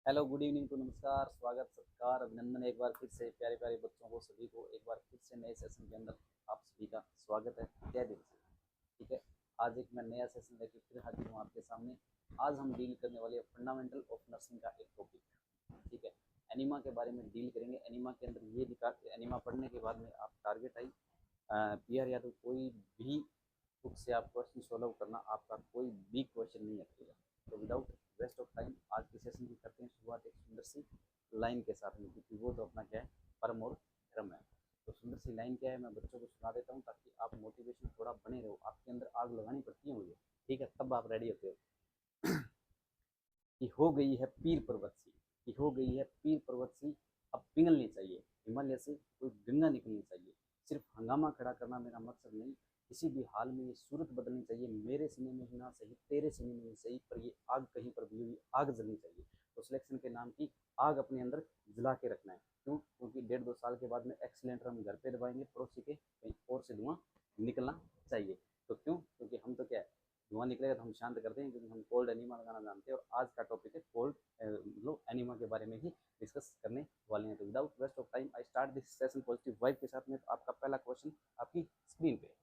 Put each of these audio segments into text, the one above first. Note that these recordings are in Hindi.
हेलो, गुड इवनिंग टू नमस्कार, स्वागत सत्कार अभिनंदन एक बार फिर से प्यारे प्यारे बच्चों को सभी को एक बार फिर से नए सेशन के अंदर आप सभी का स्वागत है। जय दिल से। ठीक है, आज एक मैं नया सेशन लेके फिर हाजिर हूँ आपके सामने। आज हम डील करने वाले फंडामेंटल ऑफ नर्सिंग का एक टॉपिक। ठीक है, एनिमा के बारे में डील करेंगे। एनिमा के अंदर ये दिखा, एनिमा पढ़ने के बाद में आप टारगेट आई पीआर या तो कोई भी बुक से आप क्वेश्चन सॉल्व करना, आपका कोई भी क्वेश्चन नहीं अटकेगा। तो विदाउट वेस्ट ऑफ टाइम आज के सेशन की करते हैं शुरुआत एक सुंदर सी लाइन के साथ में, क्योंकि वो तो अपना क्या है, परम और धर्म है। तो सुंदर सी लाइन क्या है, मैं बच्चों को सुना देता हूँ ताकि आप मोटिवेशन थोड़ा बने रहो। आपके अंदर आग लगानी पड़ती है मुझे, ठीक है, तब आप रेडी होते हो। कि हो गई है पीर पर्वत सी, कि हो गई है पीर पर्वत सी, अब पिघलनी चाहिए हिमालय से कोई गंगा निकलनी चाहिए। सिर्फ हंगामा खड़ा करना मेरा मकसद नहीं, किसी भी हाल में ये सूरत बदलनी चाहिए। मेरे सीने में ही ना सही, तेरे सीने में ही सही, पर ये आग कहीं पर भी हुई आग जलनी चाहिए। तो सिलेक्शन के नाम की आग अपने अंदर जला के रखना है। क्यों? क्योंकि 1.5-2 साल के बाद में एक्सीलेंटर हम घर पे दबाएंगे, पड़ोसी के कहीं और से धुआं निकलना चाहिए। तो क्यों? क्योंकि हम तो क्या है, धुआं निकलेगा तो हम शांत करते हैं, क्योंकि हम कोल्ड एनिमा लगाना जानते हैं। और आज का टॉपिक है कोल्ड मतलब एनिमा के बारे में ही डिस्कस करने वाले हैं। तो without waste of time I start this session positive vibe के साथ में। तो आपका पहला क्वेश्चन आपकी स्क्रीन पे,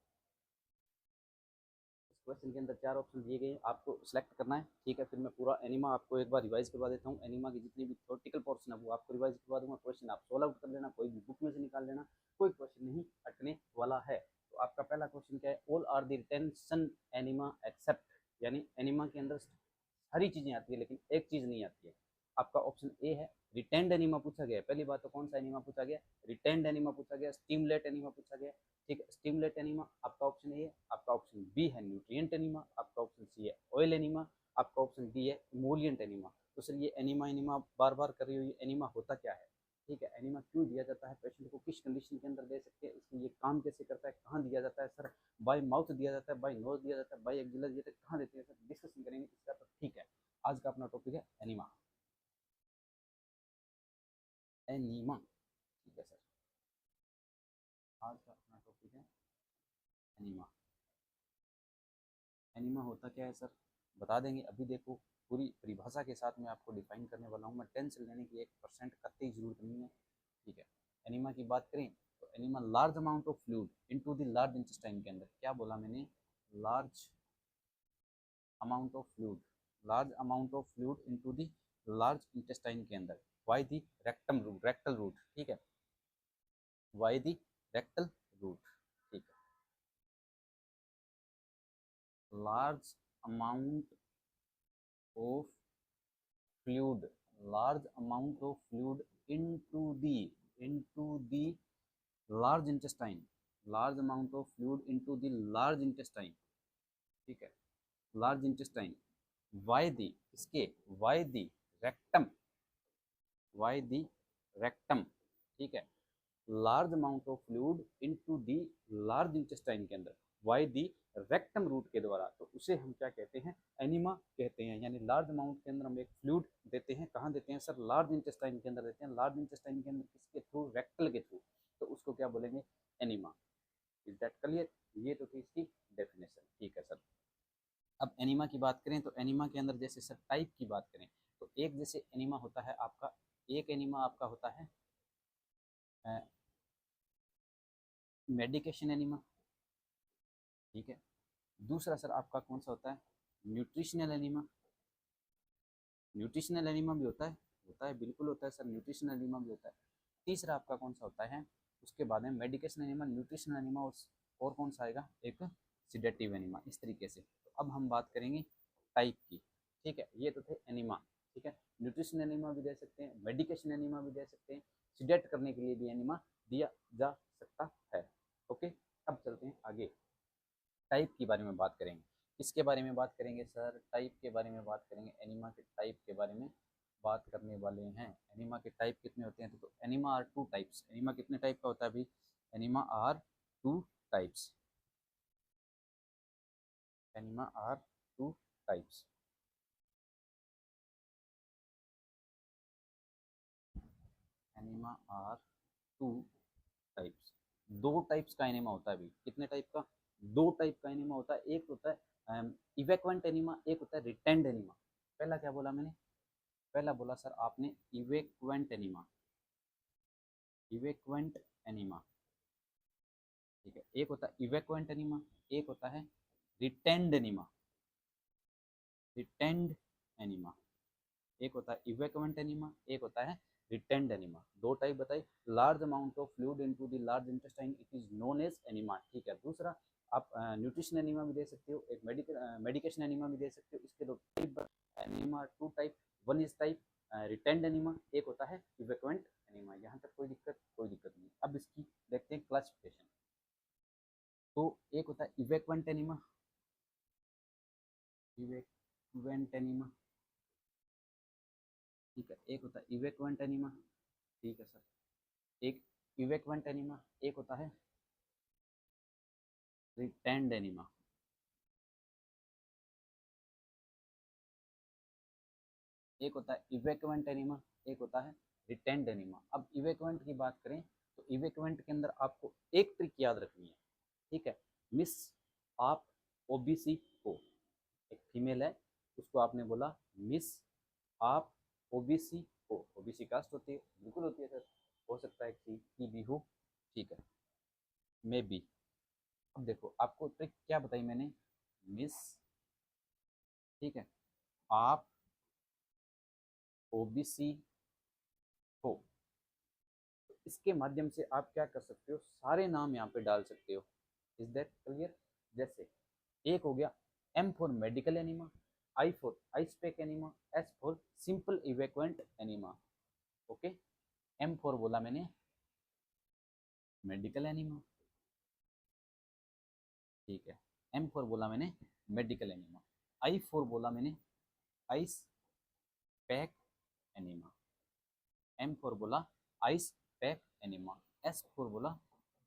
इस क्वेश्चन के अंदर 4 ऑप्शन दिए गए हैं, आपको सिलेक्ट करना है। ठीक है, फिर मैं पूरा एनिमा आपको एक बार रिवाइज करवा देता हूँ। एनिमा की जितनी भी थ्योरेटिकल पोर्शन है वो आपको रिवाइज करवा दूंगा। क्वेश्चन आप सोल्व आउट कर लेना, कोई भी बुक में से निकाल लेना, कोई क्वेश्चन नहीं अटकने वाला है। तो आपका पहला क्वेश्चन क्या है? All are the retention enema except, यानी एनिमा के अंदर सारी चीजें आती है लेकिन एक चीज नहीं आती है। आपका ऑप्शन ए है रिटेंड एनिमा पूछा गया है। पहली बात तो कौन सा एनिमा पूछा गया? रिटेंड एनिमा पूछा गया, स्टिमुलेट एनिमा पूछा गया। ठीक है, स्टिमुलेट एनिमा आपका ऑप्शन ए है। आपका ऑप्शन बी है न्यूट्रिएंट एनिमा। आपका ऑप्शन सी है ऑयल एनिमा। आपका ऑप्शन डी है इमोलियंट एनिमा। तो सर ये एनिमा एनिमा बार बार कर रही हुई एनिमा होता क्या है? ठीक है, एनिमा क्यों दिया जाता है, पेशेंट को किस कंडीशन के अंदर दे सकते हैं, इसमें ये काम कैसे करता है, कहाँ दिया जाता है सर? बाय माउथ दिया जाता है, बाय नोज दिया जाता है, बाय एक्जिलर दिया जाता है, कहाँ देते हैं सर? डिस्कशन करेंगे इसका। तो ठीक है, आज का अपना टॉपिक है एनीमा। एनीमा, ठीक है सर, आज का अपना टॉपिक है एनीमा। एनीमा होता क्या है सर, बता देंगे। अभी देखो, पूरी परिभाषा के साथ में आपको डिफाइन करने वाला हूँ मैं। टेंशन लेने की 1% करते ही जरूरत नहीं है। ठीक है, एनीमा की बात करें तो enema large amount of fluid into the large intestine के अंदर, क्या बोला मैंने? Large amount of fluid, large amount of fluid into the large intestine के अंदर, by the rectum route, rectal route. ठीक है, बाय द रेक्टल रूट। ठीक है, large amount of fluid, large amount of fluid into the large intestine, large amount of fluid into the large intestine। ठीक है, large intestine, why the, इसके why the rectum, why the rectum। ठीक है, large amount of fluid into the large intestine के अंदर, वाई दी रेक्टम रूट के द्वारा, तो उसे हम क्या कहते हैं? एनिमा कहते हैं। यानी लार्ज अमाउंट के अंदर हम एक फ्लूइड देते हैं, कहाँ देते हैं सर? लार्ज इंटेस्टाइन के अंदर देते हैं। लार्ज इंटेस्टाइन के अंदर किसके थ्रू? रेक्टल के थ्रू। तो उसको क्या बोलेंगे? एनिमा। Is that clear? ये तो थी इसकी डेफिनेशन। ठीक है सर, अब एनिमा की बात करें तो एनिमा के अंदर जैसे सर टाइप की बात करें तो एक जैसे एनिमा होता है आपका, एक एनिमा आपका होता है मेडिकेशन एनिमा। ठीक है, दूसरा सर आपका कौन सा होता है? Nutritional enema. न्यूट्रिशनल एनीमा भी होता है, होता है, बिल्कुल होता है सर, न्यूट्रिशनल एनीमा भी होता है। तीसरा आपका कौन सा होता है? उसके बाद में मेडिकेशन एनीमा, न्यूट्रिशनल एनीमा, और कौन सा आएगा? एक सिडेटिव एनीमा। इस तरीके से। तो अब हम बात करेंगे टाइप की। ठीक है, ये तो थे एनीमा। ठीक है, न्यूट्रिशन एनीमा भी दे सकते हैं, मेडिकेशन एनीमा भी दे सकते हैं, सिडेट करने के लिए भी एनीमा दिया जा सकता है। ओके, अब चलते हैं आगे, टाइप के बारे में बात करेंगे। किसके बारे में बात करेंगे सर? टाइप के बारे में बात करेंगे, एनिमा के टाइप के बारे में बात करने वाले हैं। एनिमा के टाइप कितने होते हैं? तो enema are two types. Enema कितने टाइप का होता है अभी? Enema are two types. Enema are two types. Enema are two types. दो टाइप्स का एनिमा होता है अभी। कितने टाइप का? दो टाइप का एनिमा होता है। एक होता है इवैक्वेंट एनिमा, एक होता है रिटेंड एनिमा। पहला क्या बोला मैंने? पहला बोला सर आपने इवेक्वेंट एनीमा, इवेक्वेंट एनीमा, ठीक है। एक होता है इवेक्वेंट एनीमा, एक होता है रिटेंड एनीमा, रिटेंड एनीमा। एक होता है इवेक्वेंट एनीमा, एक होता है रिटेंड एनीमा। दो टाइप बताई। Large amount of fluid into the large intestine, it is known as enema, ठीक है। दूसरा आप न्यूट्रिशन एनीमा भी दे सकते हो, एक मेडिकेशन एनीमा भी दे सकते हो। इसके दो type enema, two type. One is type retained enema, एक होता है इवेक्वेंट एनीमा। यहाँ तक कोई दिक्कत नहीं। अब इसकी देखते हैं क्लासिफिकेशन। तो एक होता है इवेक्वेंट एनीमा, इवेक्वेंट एनीमा, ठीक है। एक होता है इवेक्वेंट एनीमा, ठीक है सर। एक इवेक्वेंट एनीमा, एक होता है रिटेंड एनीमा। एक होता है इवेक्वेंट एनीमा, एक होता है रिटेंड एनीमा। अब इवेक्वेंट की बात करें तो इवेक्वेंट के अंदर आपको एक ट्रिक याद रखनी है, ठीक है। मिस आप ओबीसी को, एक फीमेल है, उसको आपने बोला मिस आप ओबीसी को, ओबीसी कास्ट होती है, बिल्कुल होती है सर, हो सकता है कि भी हो, ठीक है, मे बी। अब देखो आपको ट्रिक क्या बताई मैंने, मिस, ठीक है, आप ओबीसी हो। तो इसके माध्यम से आप क्या कर सकते हो, सारे नाम यहाँ पे डाल सकते हो। Is that clear? जैसे एक हो गया M for medical enema, I for ice pack enema, S for simple evacuant enema. Okay, M for बोला मैंने मेडिकल एनिमा, ठीक है। एम फॉर बोला मैंने मेडिकल एनिमा। आई फॉर बोला मैंने ice pack enema. M for बोला ice pack enema. S for बोला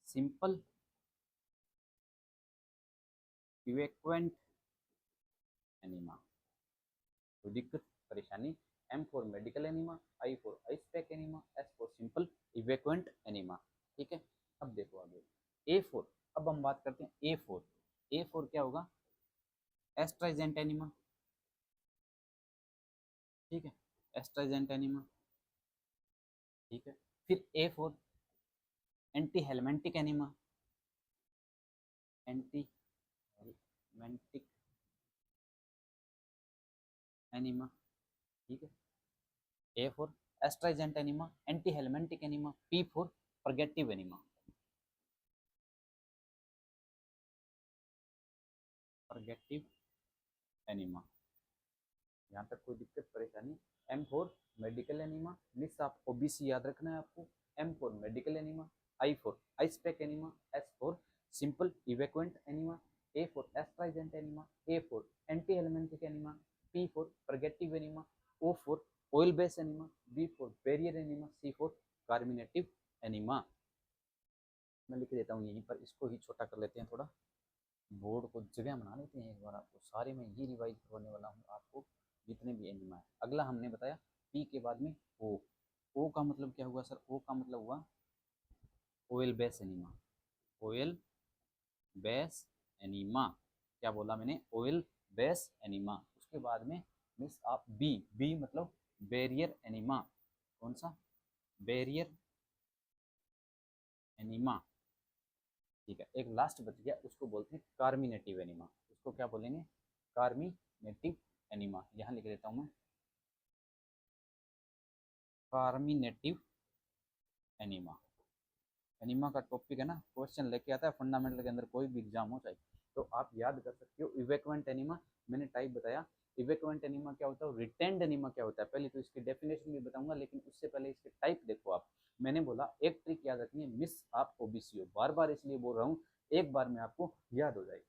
सिंपल इवेक्वेंट एनिमा। तो दिक्कत परेशानी, M for medical enema, I for ice pack enema, S for simple evacuant enema, ठीक है। अब देखो आगे ए फॉर। अब हम बात करते हैं ए फॉर। ए फॉर क्या होगा, एस्ट्राइजेंट एनिमा, ठीक है, एस्ट्राइजेंट एनिमा, ठीक है। फिर A for anti helmintic enema, anti helmintic enema, ठीक है। A for astringent enema, anti helmintic enema. P for purgative enema, purgative enema. यहाँ तक कोई दिक्कत परेशानी? M for medical enema, miss आप ओबीसी याद रखना है आपको। M for medical enema, I for ice pack enema, S for simple evacuant enema, A for astringent enema, A for anti helmintic enema, P for purgative enema, O for oil base enema, B for barrier enema, C for carminative enema. मैं लिख देता हूँ यहीं पर, इसको ही छोटा कर लेते हैं थोड़ा, बोर्ड को जगह बना लेते हैं एक बार। आपको सारे में ये रिवाइज करवाने वाला हूँ आपको, जितने भी एनिमा है। अगला हमने बताया पी के बाद में ओ। ओ का मतलब क्या हुआ सर? ओ का मतलब हुआ oil base enema, oil base enema. क्या बोला मैंने? Oil base enema. उसके बाद में मिस आप बी, बी मतलब बैरियर एनिमा। कौन सा? बैरियर एनिमा, ठीक है। एक लास्ट बच गया, उसको बोलते हैं कार्मिनेटिव एनिमा। उसको क्या बोलेंगे? Carminative enema. यहाँ लिख देता हूँ मैं, कार्मिनेटिव एनिमा। एनिमा का टॉपिक है ना, क्वेश्चन लेके आता है फंडामेंटल के अंदर, कोई भी एग्जाम हो चाहे, तो आप याद कर सकते हो। इवेक्वेंट एनिमा मैंने टाइप बताया। इवेक्वेंट एनिमा क्या होता है, रिटेंड एनिमा क्या होता है, पहले तो इसकी डेफिनेशन भी बताऊंगा, लेकिन उससे पहले इसके टाइप देखो आप। मैंने बोला एक ट्रिक याद रखनी है, मिस आप ओबीसी हो, बार बार इसलिए बोल रहा हूँ, एक बार में आपको याद हो जाएगी।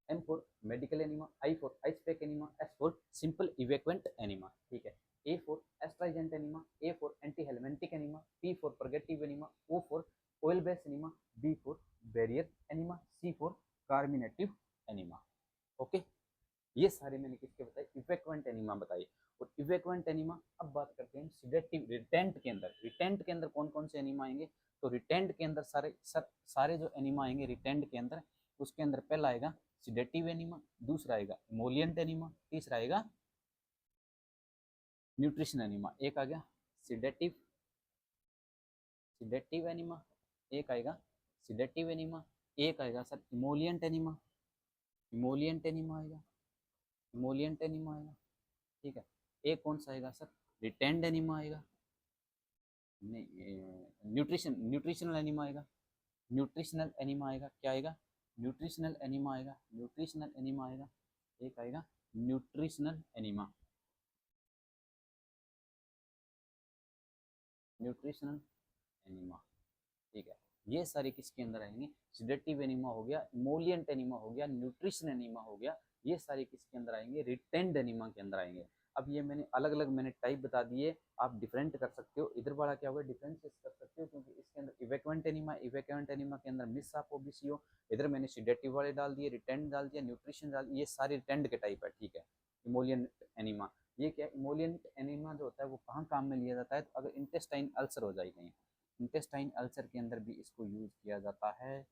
M for medical enema, I for ice pack enema, S for simple evacuant enema, ठीक है। A for astringent enema, A for anti helmintic enema, P for purgative enema, O for oil base enema, B for barrier enema, C for carminative enema. Okay, ये सारे मैंने किसके बताए? इवेक्वेंट एनिमा बताई। और इवेक्वेंट एनिमा, अब बात करते हैं सिडेटिव रिटेंट के अंदर। रिटेंट के अंदर कौन कौन से एनिमा आएंगे? तो रिटेंट के अंदर सारे जो एनिमा आएंगे रिटेंट के अंदर, उसके अंदर पहला आएगा सिडेटिव एनिमा, दूसरा आएगा इमोलियंट एनिमा, तीसरा आएगा न्यूट्रिशन एनिमा, एक आ गया सिडेटिव, सिडेटिव एनिमा, एक आएगा सिडेटिव एनिमा, एक आएगा sir emollient enema, emollient enema आएगा, इमोलियंट एनिमा आएगा, ठीक है। एक कौन सा आएगा सर, रिटेंड एनिमा आएगा, नहीं न्यूट्रिशन, न्यूट्रिशनल एनिमा आएगा, न्यूट्रिशनल एनिमा आएगा, क्या आएगा, न्यूट्रिशनल एनिमा आएगा, न्यूट्रिशनल एनिमा आएगा, एक आएगा न्यूट्रिशनल एनिमा, न्यूट्रिशनल एनिमा, ठीक है। ये सारे किसके अंदर आएंगे, सिडेटिव एनीमा हो गया, इमोलियंट एनीमा हो गया, न्यूट्रिशन एनीमा हो गया, ये सारे किसके अंदर आएंगे, रिटेंड एनीमा के अंदर आएंगे। अब ये मैंने अलग अलग मैंने टाइप बता दिए, आप डिफरेंट कर सकते हो, इधर वाला क्या हुआ डिफरेंशिएट कर सकते हो, क्योंकि इसके अंदर इवैक्वेंट एनीमा, इवैक्वेंट एनीमा के अंदर मिस आप ओबीसीओ, इधर मैंने सिडेटिव वाले डाल दिए, रिटेंड डाल दिया, न्यूट्रिशन डाल दिया, ये सारे रिटेंड के टाइप है, ठीक है। इमोलियंट एनीमा, ये क्या इमोलियंट एनीमा जो होता है वो कहाँ काम में लिया जाता है, तो अगर इंटेस्टाइन अल्सर हो जाए कहीं, इंटेस्टाइन अल्सर के अंदर भी इसको यूज किया जाता है।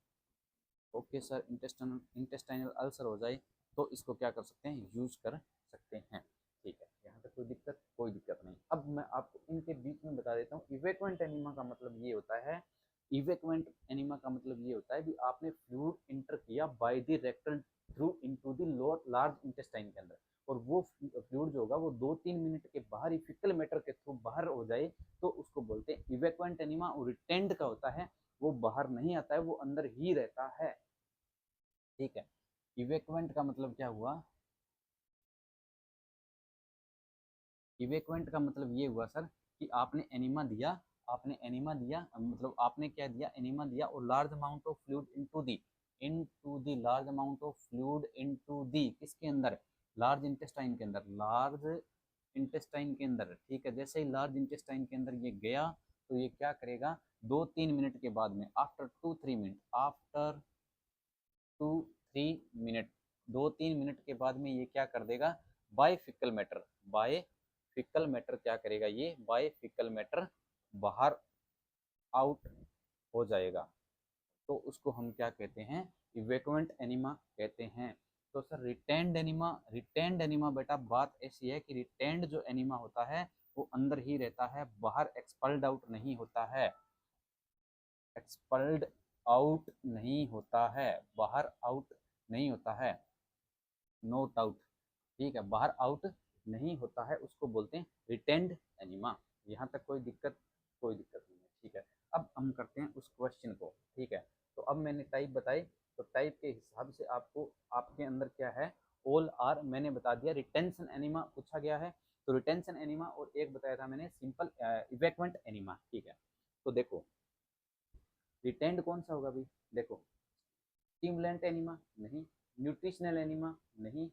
ओके सर, इंटेस्टाइनल अल्सर हो जाए तो इसको क्या कर सकते हैं, यूज कर सकते हैं, ठीक है। यहाँ तक कोई दिक्कत नहीं। अब मैं आपको इनके बीच में बता देता हूँ, इवेक्वेंट एनीमा का मतलब ये होता है, इवेक्वेंट एनीमा का मतलब ये होता है कि आपने फ्लूइड इंटर किया bye the rectal through into the lower large intestine के अंदर, और वो फ्लूइड जो होगा वो 2-3 मिनट के बाहर ही फिकल मैटर के थ्रू बाहर हो जाए तो उसको बोलते हैं इवेक्वेंट एनीमा। और रिटेंड का होता है वो बाहर नहीं आता है, वो अंदर ही रहता है, ठीक है। इवेक्वेंट का मतलब क्या हुआ, इवेक्वेंट का मतलब ये हुआ सर कि आपने एनीमा दिया, आपने एनीमा दिया मतलब आपने क्या दिया, एनीमा दिया और large amount of fluid into the large amount of fluid into the किसके अंदर, लार्ज इंटेस्टाइन के अंदर, लार्ज इंटेस्टाइन के अंदर, ठीक है। जैसे ही लार्ज इंटेस्टाइन के अंदर ये गया तो ये क्या करेगा, 2-3 मिनट के बाद में, after 2-3 minute, after 2-3 minute, 2-3 minute के बाद में ये क्या कर देगा, by fecal matter, by fecal matter क्या करेगा, ये बाय फिकल मैटर बाहर आउट हो जाएगा, तो उसको हम क्या कहते हैं, इवेक्वेंट एनीमा कहते हैं। तो sir retained enema, retained enema बेटा बात ऐसी है कि रिटेंड जो एनीमा होता है वो अंदर ही रहता है, बाहर एक्सपल्ड आउट नहीं होता है, एक्सपल्ड आउट नहीं होता है, बाहर आउट नहीं होता है, नोट आउट, ठीक है, बाहर आउट नहीं होता है, उसको बोलते हैं रिटेंड एनीमा। यहाँ तक कोई दिक्कत नहीं है, ठीक है। अब हम करते हैं उस क्वेश्चन को, ठीक है। तो अब मैंने टाइप बताई, तो टाइप के हिसाब से आपको आपके अंदर क्या है, ऑल आर मैंने बता दिया, रिटेंशन एनीमा पूछा गया है, तो रिटेंशन एनीमा, और एक बताया था मैंने सिंपल इवैक्वेंट एनीमा, ठीक है। तो देखो रिटेंड कौन सा होगा भाई, देखो स्टिमुलेंट एनीमा नहीं, न्यूट्रिशनल एनीमा नहीं,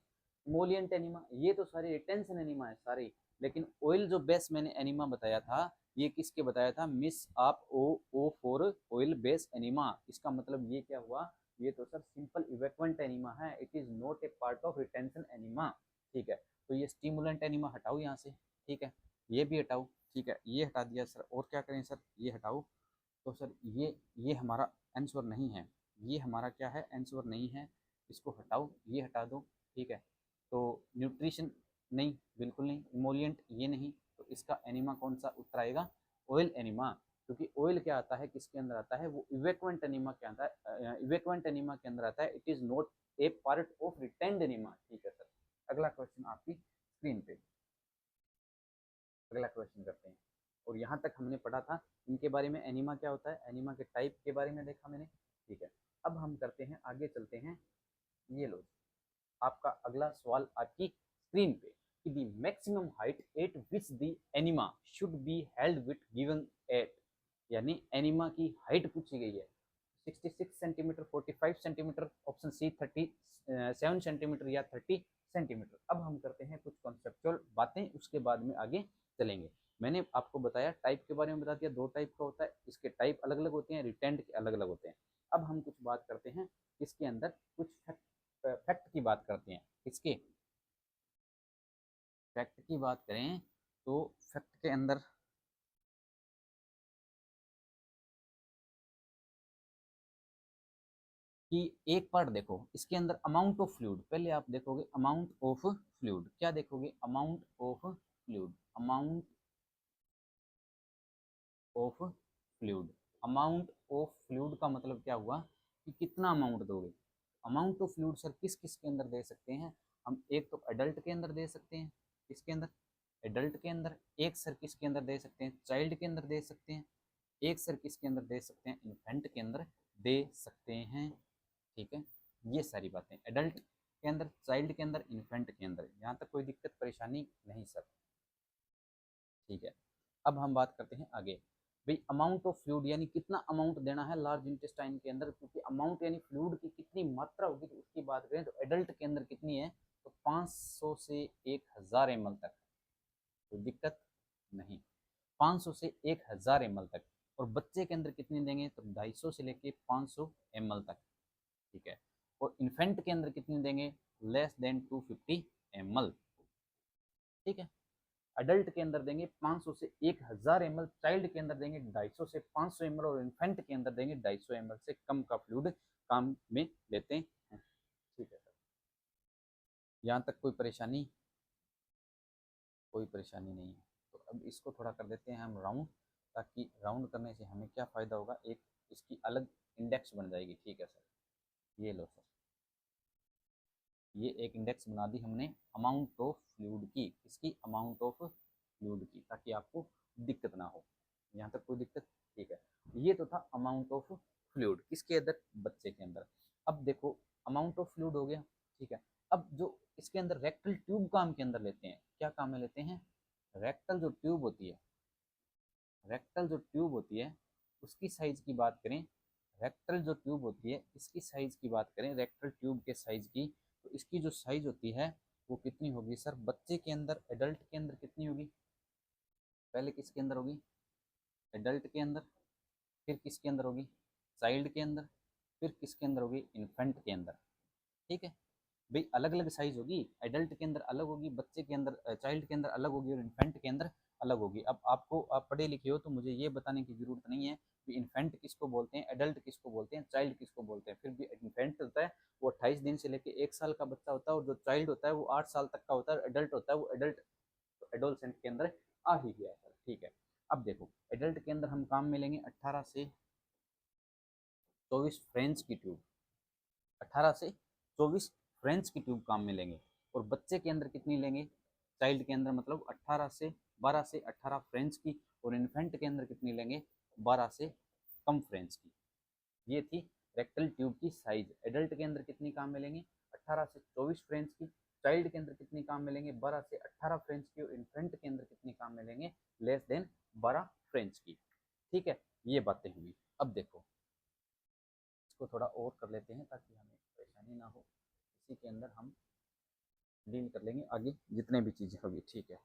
इमोलियंट एनीमा, ये तो सारे रिटेंशन एनीमा है सारे। लेकिन ऑयल जो बेस मैंने एनीमा बताया था, ये किसके बताया था, मिस आप O for oil base enema, इसका मतलब ये क्या हुआ, ये तो सर सिंपल इवैक्वेंट एनीमा है, it is not a part of retention enema, ठीक है। तो ये स्टिमुलेंट एनीमा हटाओ यहाँ से, ठीक है, ये भी हटाओ, ठीक है, ये हटा दिया सर, और क्या करें सर, ये हटाओ, तो सर ये हमारा आंसर नहीं है, ये हमारा क्या है, आंसर नहीं है, इसको हटाओ, ये हटा दो, ठीक है। तो न्यूट्रिशन नहीं, बिल्कुल नहीं, इमोलियंट ये नहीं, तो इसका एनिमा कौन सा उत्तर आएगा, ऑयल एनिमा, क्योंकि ऑयल क्या आता है, किसके अंदर आता है, वो इवेक्वेंट एनिमा के आता है, इवेक्वेंट एनिमा के अंदर आता है, it is not a part of retained enema, ठीक है सर। अगला क्वेश्चन आपकी स्क्रीन पे, अगला क्वेश्चन करते हैं। और यहाँ तक हमने पढ़ा था इनके बारे में, एनिमा क्या होता है, एनिमा के टाइप के बारे में देखा मैंने, ठीक है। अब हम करते हैं आगे चलते हैं, ये लो आपका अगला सवाल आपकी स्क्रीन पे, कि the maximum height at which the enema should be held with given at, यानी एनिमा की हाइट पूछी गई है, 66 centimetre, 45 centimetre, option C 37 centimetre या 30 सेंटीमीटर। अब हम करते हैं कुछ कॉन्सेप्चुअल बातें, उसके बाद में आगे चलेंगे। मैंने आपको बताया टाइप के बारे में बता दिया, 2 टाइप का होता है, इसके टाइप अलग अलग होते हैं, रिटेंड के अलग अलग होते हैं। अब हम कुछ बात करते हैं इसके अंदर, कुछ फैक्ट की बात करते हैं, इसके फैक्ट की बात करें तो फैक्ट के अंदर कि एक पार्ट देखो, इसके अंदर अमाउंट ऑफ फ्लूइड, पहले आप देखोगे अमाउंट ऑफ फ्लूइड, क्या देखोगे, amount of fluid, amount of fluid. Amount of fluid का मतलब क्या हुआ कि कितना अमाउंट दोगे। अमाउंट ऑफ फ्लूइड सर किस किस के अंदर दे सकते हैं हम, एक तो एडल्ट के अंदर दे सकते हैं, किसके अंदर, एडल्ट के अंदर, एक सर किसके अंदर दे सकते हैं, चाइल्ड के अंदर दे सकते हैं, एक सर किसके अंदर दे सकते हैं, इन्फेंट के अंदर दे सकते हैं। ठीक है, ये सारी बातें एडल्ट के अंदर, चाइल्ड के अंदर, इन्फेंट के अंदर, यहाँ तक कोई दिक्कत परेशानी नहीं सर। ठीक है, अब हम बात करते हैं आगे भाई अमाउंट ऑफ फ्लूइड यानी कितना अमाउंट देना है लार्ज इंटेस्टाइन के अंदर, क्योंकि अमाउंट यानी फ्लूइड की कितनी मात्रा होगी तो उसकी बात करें तो एडल्ट के अंदर कितनी है तो 500 से 1000 ml तक, कोई दिक्कत नहीं, 500 से 1000 ml तक। और बच्चे के अंदर कितनी देंगे तो 250 से लेके 500 ml तक। ठीक है, और इन्फेंट के अंदर कितनी देंगे, लेस देन 250 ml। ठीक है, अडल्ट के अंदर देंगे 500 से 1000 ml, चाइल्ड के अंदर देंगे 250 से 500 ml और इन्फेंट के अंदर देंगे 250 ml से कम का फ्लूइड काम में लेते हैं। ठीक है सर, यहाँ तक कोई परेशानी, कोई परेशानी नहीं है। तो अब इसको थोड़ा कर देते हैं हम राउंड, ताकि राउंड करने से हमें क्या फ़ायदा होगा, एक इसकी अलग इंडेक्स बन जाएगी। ठीक है सर, ये लो सर, ये एक इंडेक्स बना दी हमने अमाउंट ऑफ फ्लूइड की, इसकी अमाउंट ऑफ फ्लूइड की, ताकि आपको दिक्कत ना हो। यहाँ तक कोई दिक्कत, ठीक है। ये तो था अमाउंट ऑफ फ्लूइड किसके अंदर, बच्चे के अंदर। अब देखो अमाउंट ऑफ फ्लूइड हो गया, ठीक है। अब जो इसके अंदर रेक्टल ट्यूब काम के अंदर लेते हैं, क्या काम में लेते हैं, रेक्टल जो ट्यूब होती है, रेक्टल जो ट्यूब होती है उसकी साइज की बात करें, रेक्टल जो ट्यूब होती है इसकी साइज की बात करें, रेक्टल ट्यूब के साइज की, तो इसकी जो साइज होती है वो कितनी होगी सर, बच्चे के अंदर, एडल्ट के अंदर कितनी होगी, पहले किसके अंदर होगी, एडल्ट के अंदर, फिर किसके अंदर होगी, चाइल्ड के अंदर, फिर किसके अंदर होगी, इन्फेंट के अंदर। ठीक है भाई, अलग अलग साइज होगी, एडल्ट के अंदर अलग होगी, बच्चे के अंदर, चाइल्ड के अंदर अलग होगी और इन्फेंट के अंदर अलग होगी। अब आपको, आप पढ़े लिखे हो तो मुझे ये बताने की जरूरत नहीं है कि इन्फेंट किसको बोलते हैं, एडल्ट किसको बोलते हैं, चाइल्ड किसको बोलते हैं। फिर भी इन्फेंट होता है वो 28 दिन से लेकर 1 साल का बच्चा होता है, और जो चाइल्ड होता है वो 8 साल तक का होता है, एडल्ट होता है वो एडल्ट, एडोलसेंट के अंदर आ ही गया है सर। ठीक है, अब देखो एडल्ट के अंदर हम काम में लेंगे 18 से 24 फ्रेंच की ट्यूब, 18 से 24 फ्रेंच की ट्यूब काम में लेंगे। और बच्चे के अंदर कितनी लेंगे, चाइल्ड के अंदर मतलब 18 से 12 से 18 फ्रेंच की, और इन्फेंट के अंदर कितनी लेंगे 12 से कम फ्रेंच की। ये थी रेक्टल ट्यूब की साइज। एडल्ट के अंदर कितनी काम में लेंगे 18 से 24 फ्रेंच की, चाइल्ड के अंदर कितनी काम में लेंगे 12 से 18 फ्रेंच की, और इन्फेंट के अंदर कितनी काम में लेंगे लेस देन 12 फ्रेंच की। ठीक है, ये बातें हुई। अब देखो इसको थोड़ा और कर लेते हैं ताकि हमें परेशानी ना हो, इसी के अंदर हम डील कर लेंगे आगे जितने भी चीज़ें होगी। ठीक है,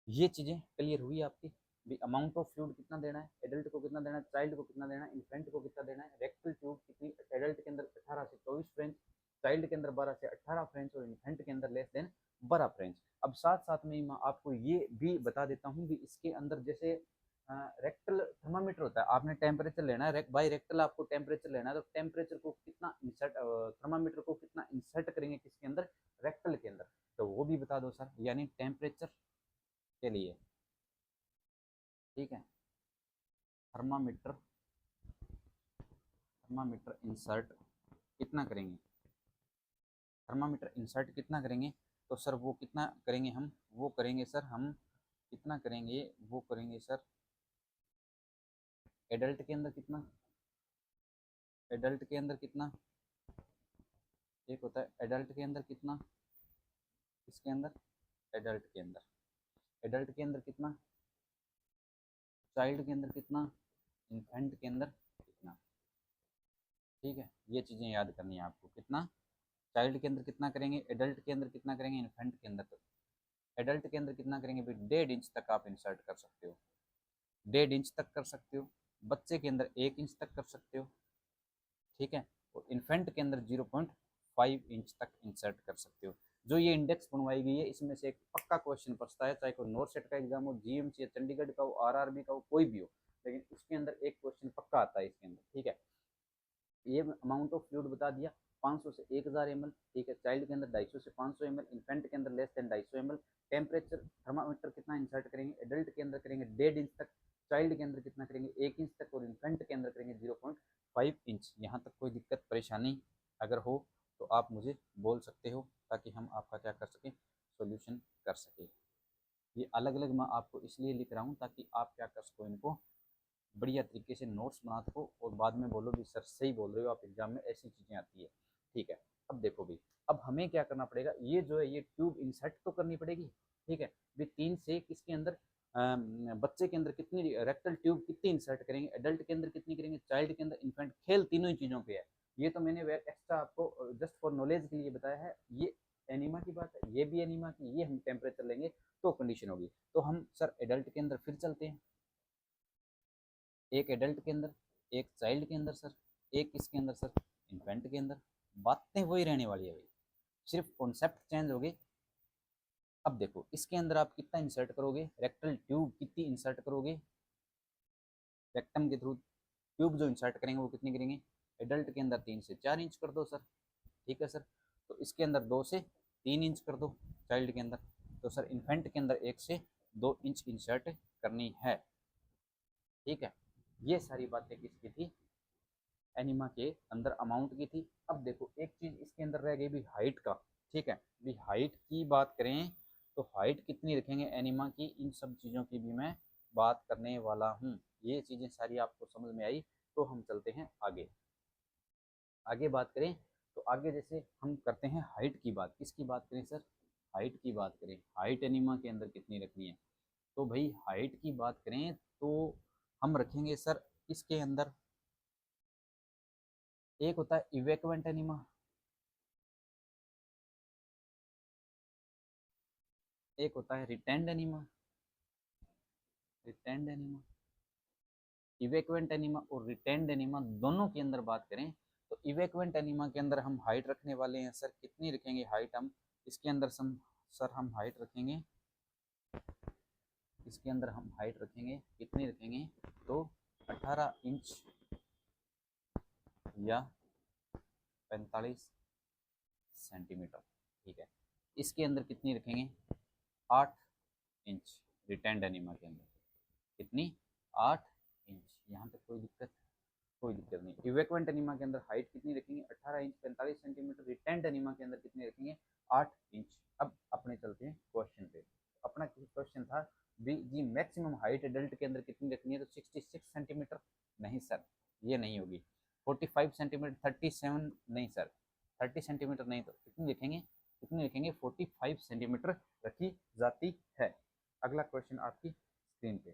ये चीज़ें क्लियर हुई आपकी भी, अमाउंट ऑफ फ्लूइड कितना देना है, एडल्ट को कितना देना है, चाइल्ड को कितना देना है, इन्फेंट को कितना देना है, रेक्टल ट्यूब कितनी, एडल्ट के अंदर 18 से 24 फ्रेंच, चाइल्ड के अंदर 12 से 18 फ्रेंच, और इन्फेंट के अंदर लेस देन 12 फ्रेंच। अब साथ साथ में मैं आपको ये भी बता देता हूँ कि इसके अंदर जैसे रेक्टल थर्मामीटर होता है, आपने टेम्परेचर लेना है, बाई रेक्टल आपको टेम्परेचर लेना है, तो टेम्परेचर को कितना इंसर्ट, थर्मामीटर को कितना इंसर्ट करेंगे किसके अंदर, रेक्टल के अंदर, तो वो भी बता दो सर। यानी टेम्परेचर के लिए, ठीक है, थर्मामीटर, थर्मामीटर इंसर्ट कितना करेंगे, थर्मामीटर इंसर्ट कितना करेंगे, तो सर वो कितना करेंगे हम, वो करेंगे सर हम कितना करेंगे, वो करेंगे सर एडल्ट के अंदर कितना, एडल्ट के अंदर कितना, एक होता है एडल्ट के अंदर कितना, इसके अंदर, एडल्ट के अंदर, एडल्ट के अंदर कितना, चाइल्ड के अंदर कितना, इन्फेंट के अंदर कितना। ठीक है, ये चीज़ें याद करनी है आपको, कितना चाइल्ड के अंदर कितना करेंगे, एडल्ट के अंदर कितना करेंगे, इन्फेंट के अंदर, तो एडल्ट के अंदर कितना करेंगे भाई 1.5 इंच तक आप इंसर्ट कर सकते हो, 1.5 इंच तक कर सकते हो, बच्चे के अंदर 1 इंच तक कर सकते हो। ठीक है, और इन्फेंट के अंदर 0.5 इंच तक इंसर्ट कर सकते हो। जो ये इंडेक्स बनवाई गई है इसमें से एक पक्का क्वेश्चन पूछता है, चाहे कोई नॉर्थ सेट का एग्जाम हो, जीएमसी या चंडीगढ़ का हो, आरआरबी का हो, कोई भी हो, लेकिन उसके अंदर एक क्वेश्चन पक्का आता है इसके अंदर। ठीक है, ये अमाउंट ऑफ फ्लूइड बता दिया। 500 से 1000 ml, ठीक है। चाइल्ड के अंदर 250 से 500 ml, इन्फेंट के अंदर less than 250 ml। Temperature thermometer कितना इंसर्ट करेंगे, एडल्ट के अंदर करेंगे 1.5 इंच तक, चाइल्ड के अंदर कितना करेंगे 1 इंच तक, और इन्फेंट के अंदर करेंगे 0.5 इंच। यहाँ तक कोई दिक्कत परेशानी अगर हो तो आप मुझे बोल सकते हो, ताकि हम आपका क्या कर सकें, सोल्यूशन कर सकें। ये अलग अलग मैं आपको इसलिए लिख रहा हूँ ताकि आप क्या कर सको, इनको बढ़िया तरीके से नोट्स बना सको, और बाद में बोलो भी सर सही बोल रहे हो आप, एग्जाम में ऐसी चीज़ें आती है, ठीक है। अब देखो भाई, अब हमें क्या करना पड़ेगा, ये जो है ये ट्यूब इंसर्ट तो करनी पड़ेगी, ठीक है। भी 3 से किसके अंदर, बच्चे के अंदर कितनी रेक्टल ट्यूब कितनी इंसर्ट करेंगे, एडल्ट के अंदर कितनी करेंगे, चाइल्ड के अंदर, इन्फेंट, खेल, तीनों ही चीज़ों पे है। ये तो मैंने एक्स्ट्रा आपको जस्ट फॉर नॉलेज के लिए बताया है। ये एनीमा की बात है, ये भी एनीमा की, ये हम टेम्परेचर लेंगे तो कंडीशन होगी। तो हम सर एडल्ट के अंदर फिर चलते हैं, एक एडल्ट के अंदर, एक चाइल्ड के अंदर सर, एक किसके अंदर सर, इन्फेंट के अंदर। बातें वही रहने वाली है भाई, सिर्फ कॉन्सेप्ट चेंज हो गए। अब देखो इसके अंदर आप कितना इंसर्ट करोगे, रेक्टल ट्यूब कितनी इंसर्ट करोगे, रेक्टम के थ्रू ट्यूब जो इंसर्ट करेंगे वो कितनी करेंगे, एडल्ट के अंदर 3 से 4 इंच कर दो सर, ठीक है सर। तो इसके अंदर 2 से 3 इंच कर दो चाइल्ड के अंदर। तो सर इन्फेंट के अंदर 1 से 2 इंच इंसर्ट करनी है, ठीक है। ये सारी बातें किसकी थी, एनिमा के अंदर अमाउंट की थी। अब देखो एक चीज इसके अंदर रह गई भी हाइट का, ठीक है। भी हाइट की बात करें तो हाइट कितनी रखेंगे एनिमा की, इन सब चीज़ों की भी मैं बात करने वाला हूँ। ये चीज़ें सारी आपको समझ में आई, तो हम चलते हैं आगे। आगे बात करें तो आगे जैसे हम करते हैं हाइट की बात, किसकी बात करें सर, हाइट की बात करें, हाइट एनिमा के अंदर कितनी रखनी है। तो भाई हाइट की बात करें तो हम रखेंगे सर इसके अंदर, एक होता है इवेक्वेंट एनिमा, एक होता है retained enema, retained enema, evacuant enema और रिटेंड एनिमा दोनों के अंदर बात करें तो इवेक्वेंट एनिमा के अंदर हम हाइट रखने वाले हैं सर, कितनी रखेंगे हाइट हम इसके अंदर सर हम हाइट रखेंगे, इसके अंदर हम हाइट रखेंगे कितनी रखेंगे, तो 18 इंच या 45 सेंटीमीटर, ठीक है। इसके अंदर कितनी रखेंगे 8 इंच, रिटेंड एनिमा के अंदर कितनी 8 इंच। यहाँ तक कोई दिक्कत नहीं। इवेक्वेंट एनिमा के अंदर हाइट कितनी रखेंगे 18 इंच 45 सेंटीमीटर, रिटेंड एनिमा के अंदर कितनी रखेंगे 8 इंच। अब अपने चलते हैं क्वेश्चन पे। अपना क्वेश्चन था जी मैक्सिमम हाइट एडल्ट के अंदर कितनी रखनी है, तो 66 सेंटीमीटर। नहीं सर ये नहीं होगी। 45 सेंटीमीटर, 37 नहीं सर, 30 सेंटीमीटर नहीं, तो कितनी लिखेंगे 45 सेंटीमीटर रखी जाती है। अगला क्वेश्चन आपकी स्क्रीन पे,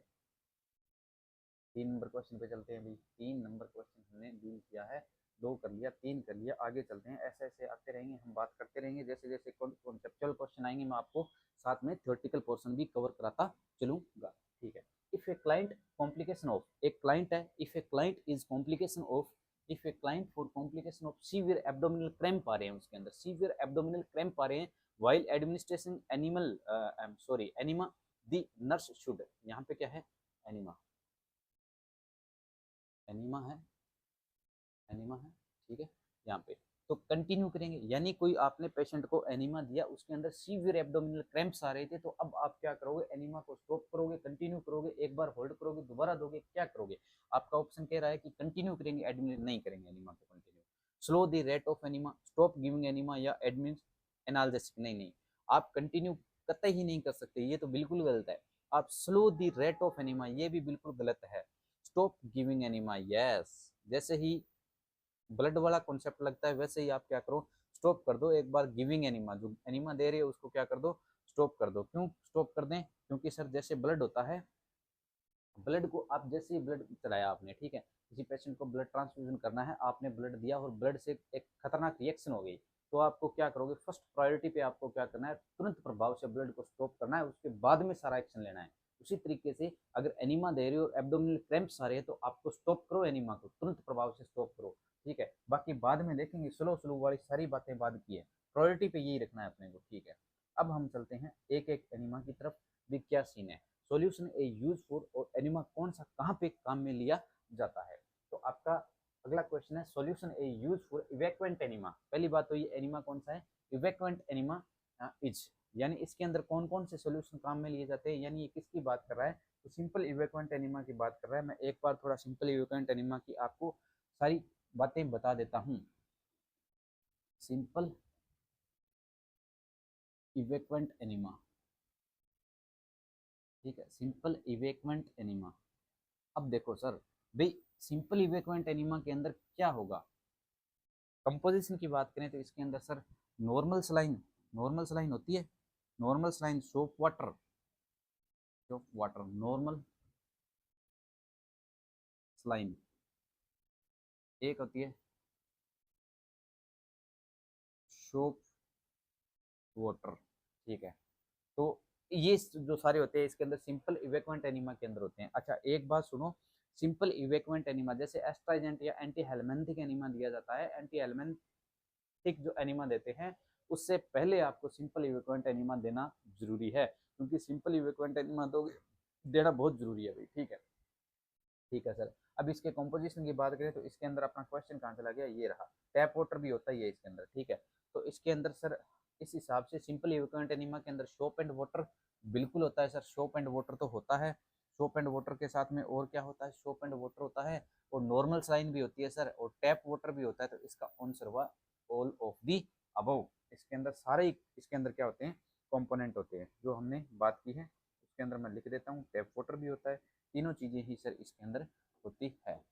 3 नंबर क्वेश्चन पे चलते हैं भाई। 3 नंबर क्वेश्चन हमने डील किया है, 2 कर लिया, 3 कर लिया, आगे चलते हैं। ऐसे ऐसे आते रहेंगे, हम बात करते रहेंगे, जैसे जैसे कॉन्सेप्चुअल क्वेश्चन आएंगे मैं आपको साथ में थ्योरेटिकल पोर्शन भी कवर कराता चलूंगा, ठीक है। If a client complication of, एक क्लाइंट है, if a client is complication of, if a client for complication of severe abdominal cramp आ रहे हैं, उसके अंदर सीवियर एब्डोमिनल क्रैम्प आ रहे हैं while administration animal sorry enema, the nurse should, यहाँ पे क्या है एनिमा, एनीमा है, एनीमा है, ठीक है। यहाँ पे तो कंटिन्यू करेंगे, यानी कोई आपने पेशेंट को एनीमा दिया, उसके अंदर सीवियर एब्डोमिनल क्रैम्प्स आ रहे थे, तो अब आप क्या करोगे, एनीमा को स्टॉप करोगे, कंटिन्यू करोगे, एक बार होल्ड करोगे, दोबारा दोगे, क्या करोगे। आपका ऑप्शन कह रहा है कि कंटिन्यू करेंगे, एडमिट नहीं करेंगे एनीमा को continue. Slow the rate of enema, stop giving enema या एडमिट एनाल्जेसिक, नहीं आप कंटिन्यू कतई ही नहीं कर सकते, ये तो बिल्कुल गलत है। आप slow the rate of enema, ये भी बिल्कुल गलत है। स्टॉप गिविंग एनीमा, यस, जैसे ही ब्लड वाला कॉन्सेप्ट लगता है वैसे ही आप क्या करो, स्टॉप कर दो एक बार गिविंग एनीमा, जो एनीमा दे रही है उसको क्या कर दो, स्टॉप कर दो। क्यों स्टॉप कर दें, क्योंकि सर जैसे ब्लड होता है, ब्लड को आप जैसे ही ब्लड चलाया आपने, ठीक है, किसी पेशेंट को ब्लड ट्रांसफ्यूजन करना है, आपने ब्लड दिया और ब्लड से एक खतरनाक रिएक्शन हो गई, तो आपको क्या करोगे, फर्स्ट प्रायोरिटी पे आपको क्या करना है, तुरंत प्रभाव से ब्लड को स्टॉप करना है, उसके बाद में सारा एक्शन लेना है। उसी तरीके से अगर एनीमा दे रही हो और एब्डोमिनल क्रैम्प्स आ रहे हैं, तो आपको स्टॉप करो, एनीमा को तुरंत प्रभाव से स्टॉप करो, ठीक है। बाकी बाद में देखेंगे, स्लो स्लो वाली सारी बातें बाद की है, प्रायोरिटी पे यही रखना है अपने को, ठीक है। अब हम चलते हैं एक एक एनीमा की तरफ, भी क्या सीन है। सॉल्यूशन ए यूज फॉर, और एनिमा कौन सा कहाँ पे काम में लिया जाता है। तो आपका अगला क्वेश्चन है solution a use for evacuant enema. पहली बात तो ये एनीमा कौन सा है, इवैक्वेंट एनीमा इज, यानी इसके अंदर कौन कौन से सॉल्यूशन काम में लिए जाते हैं, यानी ये किसकी बात कर रहा है, तो सिंपल इवैक्वेंट एनीमा की बात कर रहा है। मैं एक बार थोड़ा सिंपल इवैक्वेंट एनीमा की आपको सारी बातें बता देता हूँ। सिंपल इवैक्वेंट एनीमा, ठीक है, सिंपल इवैक्वेंट एनीमा। अब देखो सर भाई, सिंपल इवैक्वेंट एनीमा के अंदर क्या होगा, कंपोजिशन की बात करें तो इसके अंदर सर नॉर्मल सलाइन होती है, normal saline soap water normal saline, एक होती है सोप वाटर, ठीक है। तो ये जो सारे होते हैं इसके अंदर सिंपल इवैक्वेंट एनीमा के अंदर होते हैं। अच्छा एक बात सुनो, सिंपल इवैक्वेंट एनीमा जैसे एस्ट्राइजेंट या एंटी हेलमिंथिक एनीमा दिया जाता है, एंटी हेलमिंथिक जो एनीमा देते हैं उससे पहले आपको सिंपल इवैक्वेंट एनीमा देना जरूरी है, क्योंकि सिंपल इवैक्वेंट एनीमा तो देना बहुत जरूरी है भाई, ठीक है। ठीक है सर, अब इसके कॉम्पोजिशन की बात करें तो इसके अंदर अपना क्वेश्चन कहाँ चला गया, ये रहा, टैप वाटर भी होता ही है इसके अंदर, ठीक है। तो इसके अंदर सर इस हिसाब से सिंपल इवैक्वेंट एनीमा के अंदर सोप एंड वाटर बिल्कुल होता है सर, सोप एंड वाटर तो होता है, सोप एंड वाटर के साथ में और क्या होता है, सोप एंड वाटर होता है, और नॉर्मल सलाइन भी होती है सर, और टैप वाटर भी होता है। तो इसका आंसर हुआ ऑल ऑफ दी अबव। इसके अंदर सारे इसके अंदर क्या होते हैं, कंपोनेंट होते हैं जो हमने बात की है। उसके अंदर मैं लिख देता हूँ, टैप वाटर भी होता है, तीनों चीजें ही सर इसके अंदर होती है।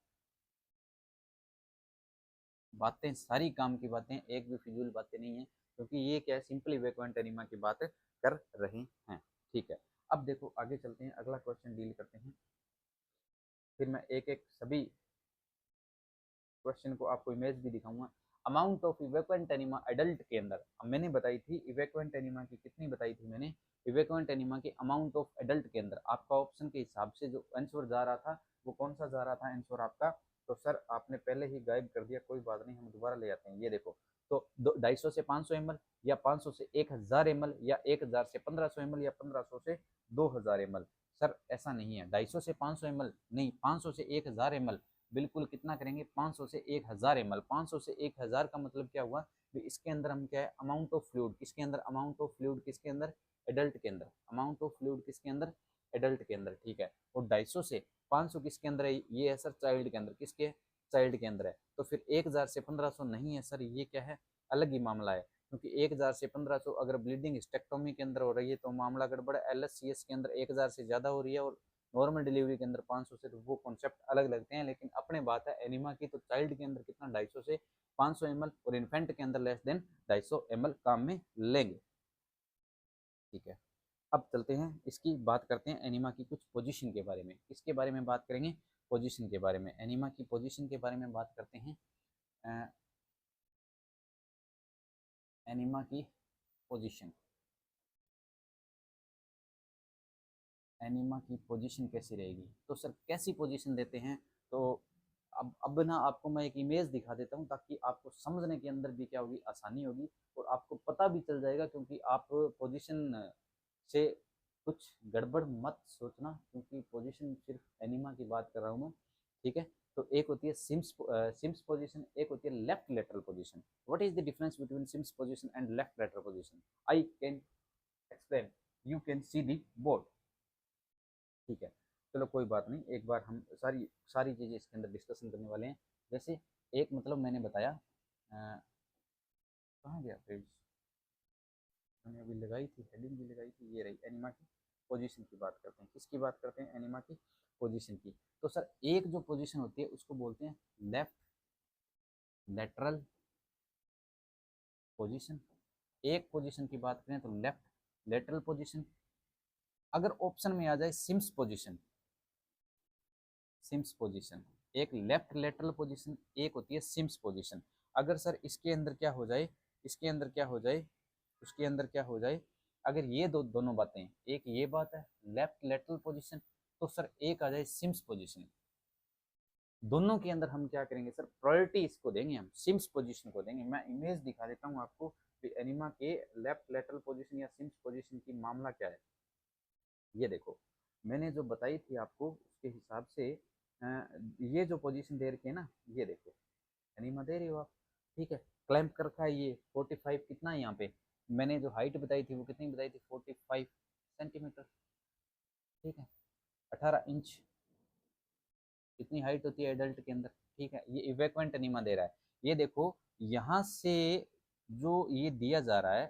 बातें सारी काम की बातें, एक भी फिजूल बातें नहीं है, क्योंकि ये क्या है, सिंपल इवैक्वेंट एनीमा की बात कर रहे हैं, ठीक है। अब देखो आगे चलते हैं, अगला क्वेश्चन डील करते हैं, फिर मैं एक एक सभी क्वेश्चन को आपको इमेज भी दिखाऊंगा। अमाउंट ऑफ इवैक्वेंट एनीमा एडल्ट के अंदर, अब मैंने बताई थी इवैक्वेंट एनीमा की कितनी बताई थी मैंने, इवैक्वेंट एनीमा की अमाउंट ऑफ एडल्ट के अंदर आपका ऑप्शन के हिसाब से जो आंसर जा रहा था वो कौन सा जा रहा था आंसर आपका, तो सर आपने पहले ही गायब कर दिया, कोई बात नहीं, हम दोबारा ले आते हैं। ये देखो, तो 250 से 500 ml, या 500 से 1000 ml, या 1000 से 1500 ml, या 1500 से 2000 ml। सर ऐसा नहीं है, 250 से 500 ml नहीं, 500 से 1000 ml, बिल्कुल कितना करेंगे, 500 से 1000 ml। 500 से 1000 का मतलब क्या हुआ, इसके अंदर हम क्या है, अमाउंट ऑफ फ्लूइड, किसके अंदर, अमाउंट ऑफ फ्लूइड किसके अंदर, एडल्ट के अंदर, अमाउंट ऑफ फ्लूइड किसके अंदर, एडल्ट के अंदर, ठीक है। और 250 से 500 किसके अंदर है, ये है सर चाइल्ड के अंदर, किसके, चाइल्ड के अंदर है। तो फिर 1000 से 1500 नहीं है सर, ये क्या है, अलग ही मामला है, क्योंकि 1000 से 1500 अगर ब्लीडिंग स्टेक्टोमी के अंदर हो रही है तो मामला गड़बड़ है, LSCS के अंदर 1000 से ज्यादा हो रही है, और नॉर्मल डिलीवरी के अंदर 500 से, तो वो कॉन्सेप्ट अलग लगते हैं। लेकिन अपने बात है एनिमा की, तो चाइल्ड के अंदर कितना, 250 से 500 ml, और इन्फेंट के अंदर लेस देन 250 ml काम में लेंगे, ठीक है। अब चलते हैं, इसकी बात करते हैं एनिमा की कुछ पोजीशन के बारे में, किसके बारे में बात करेंगे, पोजीशन के बारे में, एनिमा की पोजीशन के बारे में बात करते हैं। एनिमा की पोजीशन, एनिमा की पोजीशन कैसी रहेगी, तो सर कैसी पोजीशन देते हैं, तो अब ना आपको मैं एक इमेज दिखा देता हूँ, ताकि आपको समझने के अंदर भी क्या होगी, आसानी होगी, और आपको पता भी चल जाएगा, क्योंकि आप पोजीशन से कुछ गड़बड़ मत सोचना, क्योंकि पोजीशन सिर्फ एनिमा की बात कर रहा हूँ मैं, ठीक है। तो एक होती है सिम्स पोजीशन, एक होती है left lateral position. What is the difference between Sims position and left lateral position, I can explain, you can see the board, ठीक है। चलो कोई बात नहीं, एक बार हम सारी सारी चीज़ें इसके अंदर डिस्कशन करने वाले हैं। जैसे एक मतलब मैंने बताया, कहाँ गया पेज, मैंने अभी लगाई थी, हेडिंग भी लगाई थी, ये रही, एनिमा की पोजीशन की बात करते हैं, किसकी बात करते हैं, एनिमा की पोजीशन की। तो सर एक जो पोजीशन होती है उसको बोलते हैं लेफ्ट लेटरल पोजीशन, एक पोजीशन की बात करें तो लेफ्ट लेटरल पोजीशन। अगर ऑप्शन में आ जाए सिम्स पोजीशन, सिम्स पोजीशन, एक लेफ्ट लेटरल पोजीशन, एक होती है सिम्स पोजीशन। अगर सर इसके अंदर क्या हो जाए, इसके अंदर क्या हो जाए, उसके अंदर क्या हो जाए, अगर ये दोनों बातें, एक ये बात है लेफ्ट लेटरल पोजीशन, तो सर एक आ जाए सिम्स पोजीशन। दोनों के अंदर हम क्या करेंगे सर, प्रायोरिटी इसको देंगे, हम सिम्स पोजीशन को देंगे। मैं इमेज दिखा देता हूँ आपको कि एनिमा के लेफ्ट लेटरल पोजीशन या सिम्स पोजीशन की मामला क्या है। ये देखो, मैंने जो बताई थी आपको उसके हिसाब से ये जो पोजीशन दे रखी है ना, ये देखो एनीमा दे रही हो आप, ठीक है। क्लैंप कर रखा है ये 45, कितना है यहाँ पे, मैंने जो हाइट बताई थी वो कितनी बताई थी, 45 सेंटीमीटर, ठीक है। 18 इंच कितनी हाइट होती है एडल्ट के अंदर, ठीक है। ये इवेक्वेंट एनीमा दे रहा है। ये देखो यहाँ से जो ये दिया जा रहा है,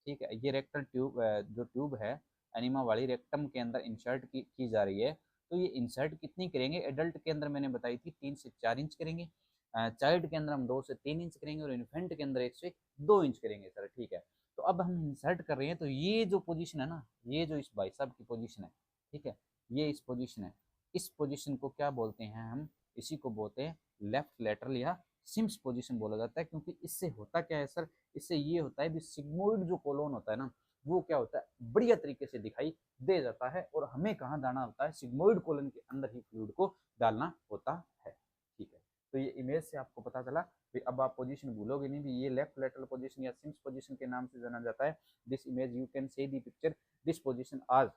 ठीक है, ये रेक्टल ट्यूब, जो ट्यूब है एनीमा वाली रेक्टम के अंदर इंसर्ट की जा रही है। तो ये इंसर्ट कितनी करेंगे, एडल्ट के अंदर मैंने बताई थी 3 से 4 इंच करेंगे, चाइल्ड के अंदर हम 2 से 3 इंच करेंगे, और इन्फेंट के अंदर 1 से 2 इंच करेंगे सर, ठीक है। तो अब हम इंसर्ट कर रहे हैं, तो ये जो पोजीशन है ना, ये जो इस भाई साहब की पोजीशन है, ठीक है, ये इस पोजीशन है, इस पोजीशन को क्या बोलते हैं हम, इसी को बोलते हैं लेफ्ट लेटरल या सिम्स पोजीशन बोला जाता है। क्योंकि इससे होता क्या है सर, इससे ये होता है भी सिग्मोइड जो कोलोन होता है ना, वो क्या होता है, बढ़िया तरीके से दिखाई दे जाता है, और हमें कहाँ डालना होता है, सिग्मोइड कोलन के अंदर ही फ्लूइड को डालना होता है, ठीक है। तो ये इमेज से आपको पता चला भी, अब आप पोजीशन भूलोगे नहीं भी, ये लेफ्ट लेटरल पोजीशन या सिम्स पोजीशन के नाम से जाना जाता है। This image you can say the picture this position as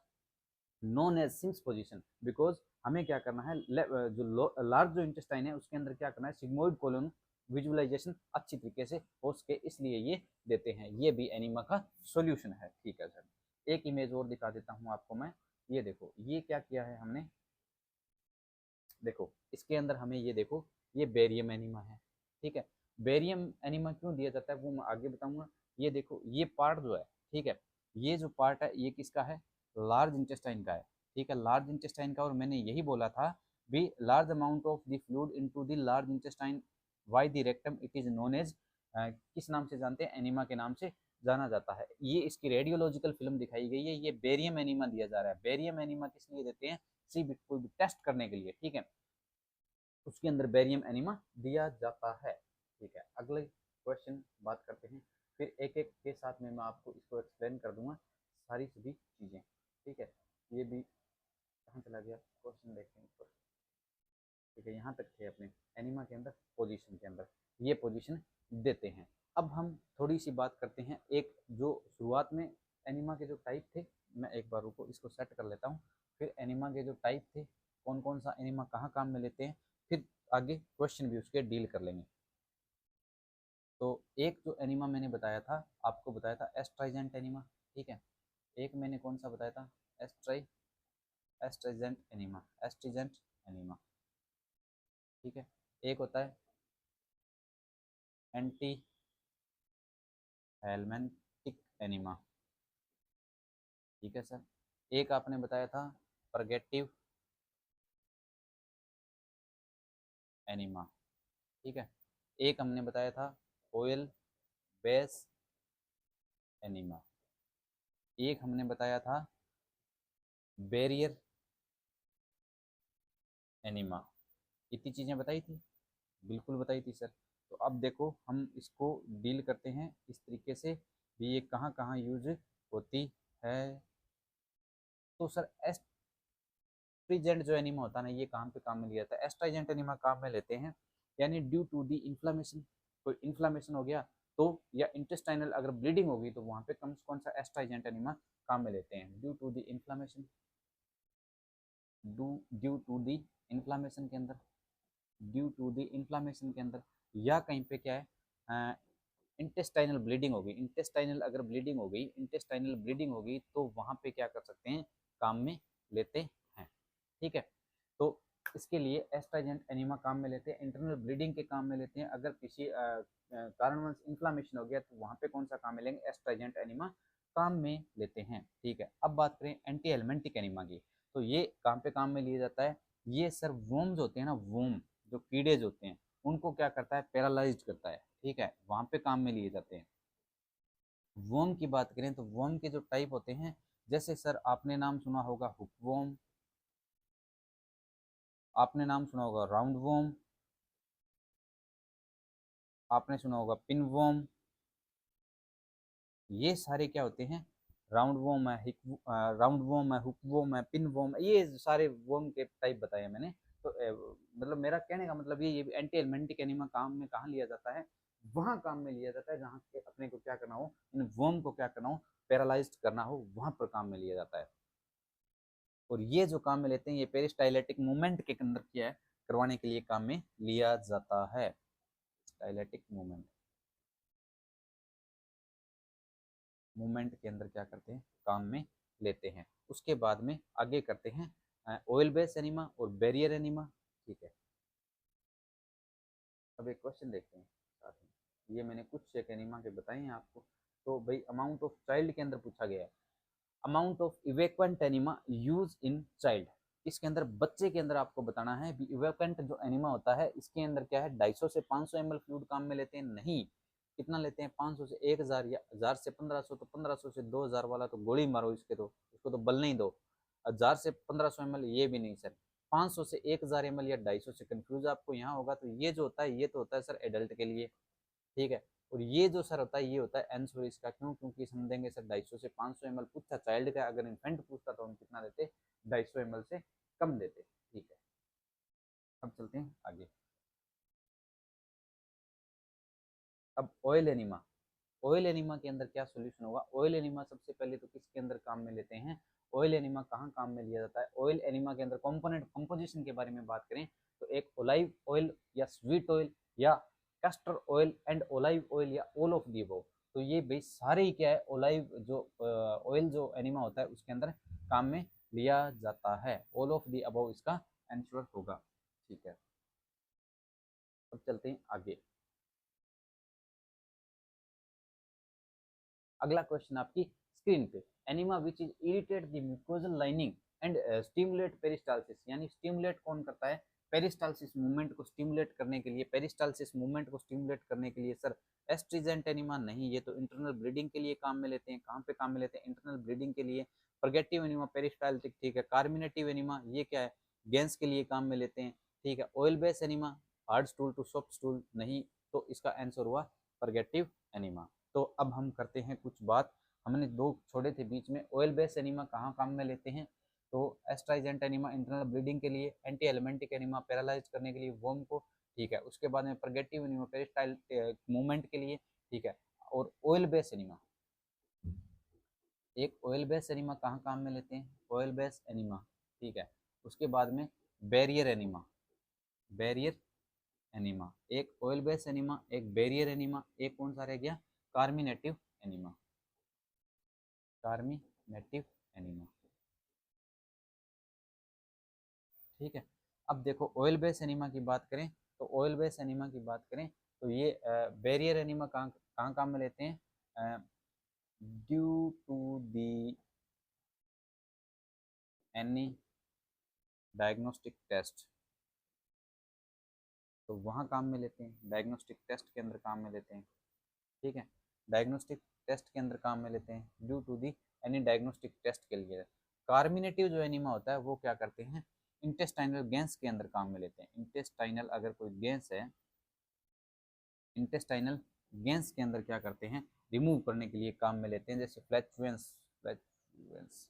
known as Sims position, because हमें क्या करना है, जो लार्ज जो इंटेस्टाइन है उसके अंदर क्या करना है, सिग्मोइड कोलन विजुअलाइजेशन अच्छी तरीके से हो सके, इसलिए ये देते हैं। ये भी एनीमा का सॉल्यूशन है, ठीक है सर। एक इमेज और दिखा देता हूँ आपको मैं, ये देखो ये क्या किया है हमने, देखो इसके अंदर हमें ये देखो, ये बेरियम एनीमा है, ठीक है। बेरियम एनीमा क्यों दिया जाता है वो मैं आगे बताऊंगा। ये देखो ये पार्ट जो है, ठीक है, ये जो पार्ट है ये किसका है, लार्ज इंटेस्टाइन का है, ठीक है, लार्ज इंटेस्टाइन का। और मैंने यही बोला था भी large amount of the fluid into the large intestine via the rectum, it is known as, किस नाम से जानते हैं, एनीमा के नाम से जाना जाता है। ये इसकी रेडियोलॉजिकल फिल्म दिखाई गई है, ये बेरियम एनीमा दिया जा रहा है। बेरियम एनीमा किस लिए देते हैं, सी बिट कोई भी टेस्ट करने के लिए, ठीक है, उसके अंदर बेरियम एनीमा दिया जाता है, ठीक है। अगले क्वेश्चन बात करते हैं, फिर एक एक के साथ में मैं आपको इसको एक्सप्लेन कर दूंगा सारी सभी चीज़ें, ठीक है। ये भी कहाँ चला गया क्वेश्चन, देखते हैं ऊपर, ठीक है, यहाँ तक थे अपने एनीमा के अंदर पोजीशन के अंदर, ये पोजीशन देते हैं। अब हम थोड़ी सी बात करते हैं, एक जो शुरुआत में एनीमा के जो टाइप थे, मैं एक बार रुको इसको सेट कर लेता हूँ, फिर एनीमा के जो टाइप थे, कौन कौन सा एनीमा कहाँ काम में लेते हैं, फिर आगे क्वेश्चन भी उसके डील कर लेंगे। तो एक जो एनीमा मैंने बताया था, आपको बताया था एस्ट्राइजेंट एनीमा, ठीक है। एक मैंने कौन सा बताया था, एस्ट्राइजेंट एनीमा, एस्ट्रिजेंट एनीमा, ठीक है। एक होता है एंटी हेलमेंटिक एनीमा, ठीक है सर। एक आपने बताया था परगेटिव एनीमा, ठीक है। एक हमने बताया था ऑयल बेस एनीमा, एक हमने बताया था बैरियर एनीमा। इतनी चीज़ें बताई थी, बिल्कुल बताई थी सर। तो अब देखो हम इसको डील करते हैं इस तरीके से भी, ये कहाँ कहाँ यूज होती है। तो सर एस्ट्रिजेंट जो एनीमा होता है ना, ये कहाँ पे काम में लिया जाता है, एस्ट्राइजेंट एनीमा काम में लेते हैं, यानी ड्यू टू दी इन्फ्लामेशन, कोई इन्फ्लामेशन हो गया तो, या इंटेस्टाइनल अगर ब्लीडिंग होगी तो वहाँ पे कौन सा एस्ट्राइजेंट एनीमा काम में लेते हैं, due to the inflammation, due to the inflammation के अंदर, ड्यू टू दी इन्फ्लामेशन के अंदर, या कहीं पे क्या है, इंटेस्टाइनल ब्लीडिंग होगी, इंटेस्टाइनल अगर ब्लीडिंग हो गई, इंटेस्टाइनल ब्लीडिंग होगी तो वहाँ पे क्या कर सकते हैं, काम में लेते हैं, ठीक है। तो इसके लिए एस्ट्राइजेंट एनीमा काम में लेते हैं, इंटरनल ब्लीडिंग के काम में लेते हैं, अगर किसी कारणवश इन्फ्लामेशन हो गया तो वहाँ पे कौन सा काम में लेंगे, एस्ट्राइजेंट एनीमा काम में लेते हैं, ठीक है। अब बात करें एंटी एलमेंटिक एनीमा की, तो ये काम में लिया जाता है। ये सर वोम्स होते हैं ना, वोम जो कीड़े होते हैं, उनको क्या करता है, पैरालाइज करता है, ठीक है, वहाँ पे काम में लिए जाते हैं। वोम की बात करें तो वोम के जो टाइप होते हैं, जैसे सर आपने नाम सुना होगा हुक वोम, आपने नाम सुना होगा राउंड वोम, आपने सुना होगा पिन वोम, ये सारे क्या होते हैं, राउंड वोम है, राउंड वोम है, हुक वोम है, पिन वोम, ये सारे वोम के टाइप बताए मैंने। तो मतलब मेरा कहने का मतलब ये एंटी एलमेंटिक एनिमा काम में कहाँ लिया जाता है, वहाँ काम में लिया जाता है जहाँ पे अपने को क्या करना हो, इन वोम को क्या करना हो, पैरालाइज करना हो, वहाँ पर काम में लिया जाता है। और ये जो काम में लेते हैं ये पेरिस्टाइलेटिक मूवमेंट के अंदर किया है, करवाने के लिए काम में लिया जाता है। स्टाइलेटिक मूवमेंट, मूवमेंट के अंदर क्या करते हैं, काम में लेते हैं। उसके बाद में आगे करते हैं ऑयल बेस एनिमा और बैरियर एनिमा। ठीक है, अब एक क्वेश्चन देखते हैं साथ में। ये मैंने कुछ चेक एनिमा के बताए हैं आपको। तो भाई अमाउंट ऑफ चाइल्ड के अंदर पूछा गया है, amount of evacuant enema use in child. इसके अंदर बच्चे के अंदर आपको बताना है इवेक्वेंट जो एनिमा होता है इसके अंदर क्या है, 250 से 500 ml फ्लूइड काम में लेते हैं, नहीं कितना लेते हैं, 500 से 1000 या 1000 से 1500, तो 1500 से 2000 वाला तो गोली मारो इसके, तो इसको तो बल नहीं दो। 1000 से 1500 ml ये भी नहीं सर, 500 से 1000 ml या 250 से कंफ्यूज आपको यहाँ होगा। तो ये जो होता है ये तो होता है सर एडल्ट के लिए, ठीक है। और ये जो सर होता है ये होता है एंसोर इसका, क्यों, क्योंकि हम देंगे सर 250 से 500 ml पूछता चाइल्ड का, अगर इन्फेंट पूछता तो हम कितना देते, 250 ml से कम देते, ठीक है। अब चलते हैं आगे। अब ऑयल एनिमा, ऑयल एनिमा के अंदर क्या सोल्यूशन होगा। ऑयल एनिमा सबसे पहले तो किसके अंदर काम में लेते हैं, ऑयल एनिमा कहाँ काम में लिया जाता है। ऑयल एनिमा के अंदर कंपोनेंट कंपोजिशन के बारे में बात करें तो एक ओलाइव ऑयल या स्वीट ऑयल या कैस्टर ऑयल एंड ओलाइव ऑयल या ऑल ऑफ दी अबव। तो ये भाई सारे ही क्या है, ओलाइव जो ऑयल जो एनिमा होता है उसके अंदर काम में लिया जाता है। ऑल ऑफ दी अबव इसका आंसर होगा, ठीक है। अब चलते हैं आगे। अगला क्वेश्चन आपकी स्क्रीन पे, enema which is irritate the mucosal lining and stimulate peristalsis, यानी स्टिमुलेट कौन करता है, पेरिस्टालसिस मूवमेंट को स्टिमुलेट करने के लिए, पेरिस्टालसिस मूवमेंट को स्टिमुलेट करने के लिए सर एस्ट्रीजेंट एनिमा नहीं, ये तो इंटरनल ब्लीडिंग के लिए काम में लेते हैं। कहाँ पे काम में लेते हैं, इंटरनल ब्लीडिंग के लिए। परगेटिव एनिमा पेरिस्टालटिक, ठीक है। कार्मिनेटिव एनिमा ये क्या है, गेंस के लिए काम में लेते हैं, ठीक है। Oil base enema hard stool to soft stool नहीं, तो इसका आंसर हुआ परगेटिव एनिमा। तो अब हम करते हैं कुछ बात, हमने दो छोड़े थे बीच में, ऑयल बेस एनिमा कहाँ काम में लेते हैं, तो एस्ट्राइजेंट एनिमा इंटरनल ब्लीडिंग के लिए, एंटी एलिमेंटिक एनिमा पैरालाइज करने के लिए वोम को, ठीक है। उसके बाद में परगेटिव एनिमा पेरिस्टाइल मूवमेंट के लिए, ठीक है। और ऑयल बेस एनिमा, एक ऑयल बेस एनिमा कहाँ काम में लेते हैं, ऑयल बेस एनिमा, ठीक है। उसके बाद में बैरियर एनिमा, बैरियर एनिमा, एक ऑयल बेस एनिमा, एक बैरियर एनिमा, एक कौन सा रह गया, कार्मिनेटिव एनिमा, कार्मिनेटिव एनिमा, ठीक है। अब देखो ऑयल बेस एनिमा की बात करें, तो ऑयल बेस एनिमा की बात करें तो ये बैरियर एनिमा कहाँ कहाँ काम में लेते हैं, due to the any diagnostic test, तो वहाँ काम में लेते हैं, डायग्नोस्टिक टेस्ट के अंदर काम में लेते हैं, ठीक है। डायग्नोस्टिक टेस्ट के अंदर काम में लेते हैं due to the any diagnostic test के लिए। कार्मिनेटिव जो एनिमा होता है वो क्या करते हैं, इंटेस्टाइनल गैस के अंदर काम में लेते हैं। इंटेस्टाइनल अगर कोई गैस है, इंटेस्टाइनल गैस के अंदर क्या करते हैं, रिमूव करने के लिए काम में लेते हैं, जैसे फ्लैचुलेंस, फ्लैचुलेंस,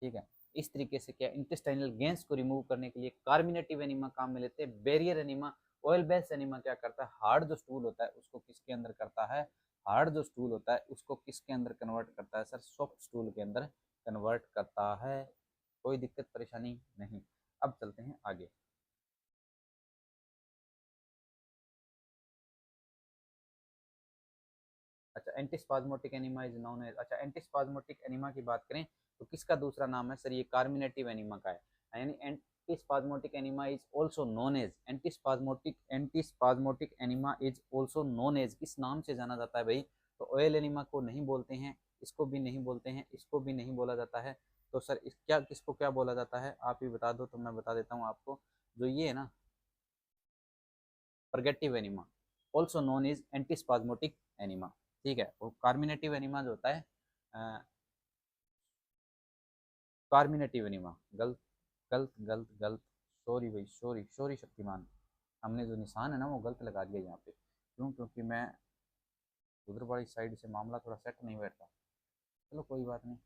ठीक है। इस तरीके से क्या इंटेस्टाइनल गैस को रिमूव करने के लिए कार्मिनेटिव एनिमा काम में लेते हैं। Barrier enema, oil base enema क्या करता है, हार्ड जो स्टूल होता है उसको किसके अंदर करता है, हार्ड जो स्टूल होता है उसको किसके अंदर कन्वर्ट करता है सर, सॉफ्ट स्टूल के अंदर कन्वर्ट करता है। कोई दिक्कत परेशानी नहीं। अब चलते हैं आगे। अच्छा, एंटीस्पाज्मोटिक एनिमा इज नोन एज, अच्छा एंटीस्पाज्मोटिक एनिमा की बात करें तो किसका दूसरा नाम है सर, ये कार्मिनेटिव एनिमा का है। यानी antispasmodic enema is also known as, antispasmodic enema is also known as, किस नाम से जाना जाता है भाई, तो ऑयल एनिमा को नहीं बोलते हैं, इसको भी नहीं बोलते हैं, इसको भी नहीं बोला जाता है। तो सर इस क्या किसको क्या बोला जाता है, आप ही बता दो तो मैं बता देता हूँ आपको। जो ये है ना purgative enema also known is antispasmodic enema, ठीक है। और कार्मिनेटिव एनिमा जो होता है, कार्मिनेटिव एनिमा, गलत गलत गलत गलत, सॉरी भाई, सॉरी सॉरी शक्तिमान, हमने जो निशान है ना वो गलत लगा दिया यहाँ पे, क्यों, क्योंकि मैं उधर वाली साइड से मामला थोड़ा सेट नहीं बैठता। चलो कोई बात नहीं।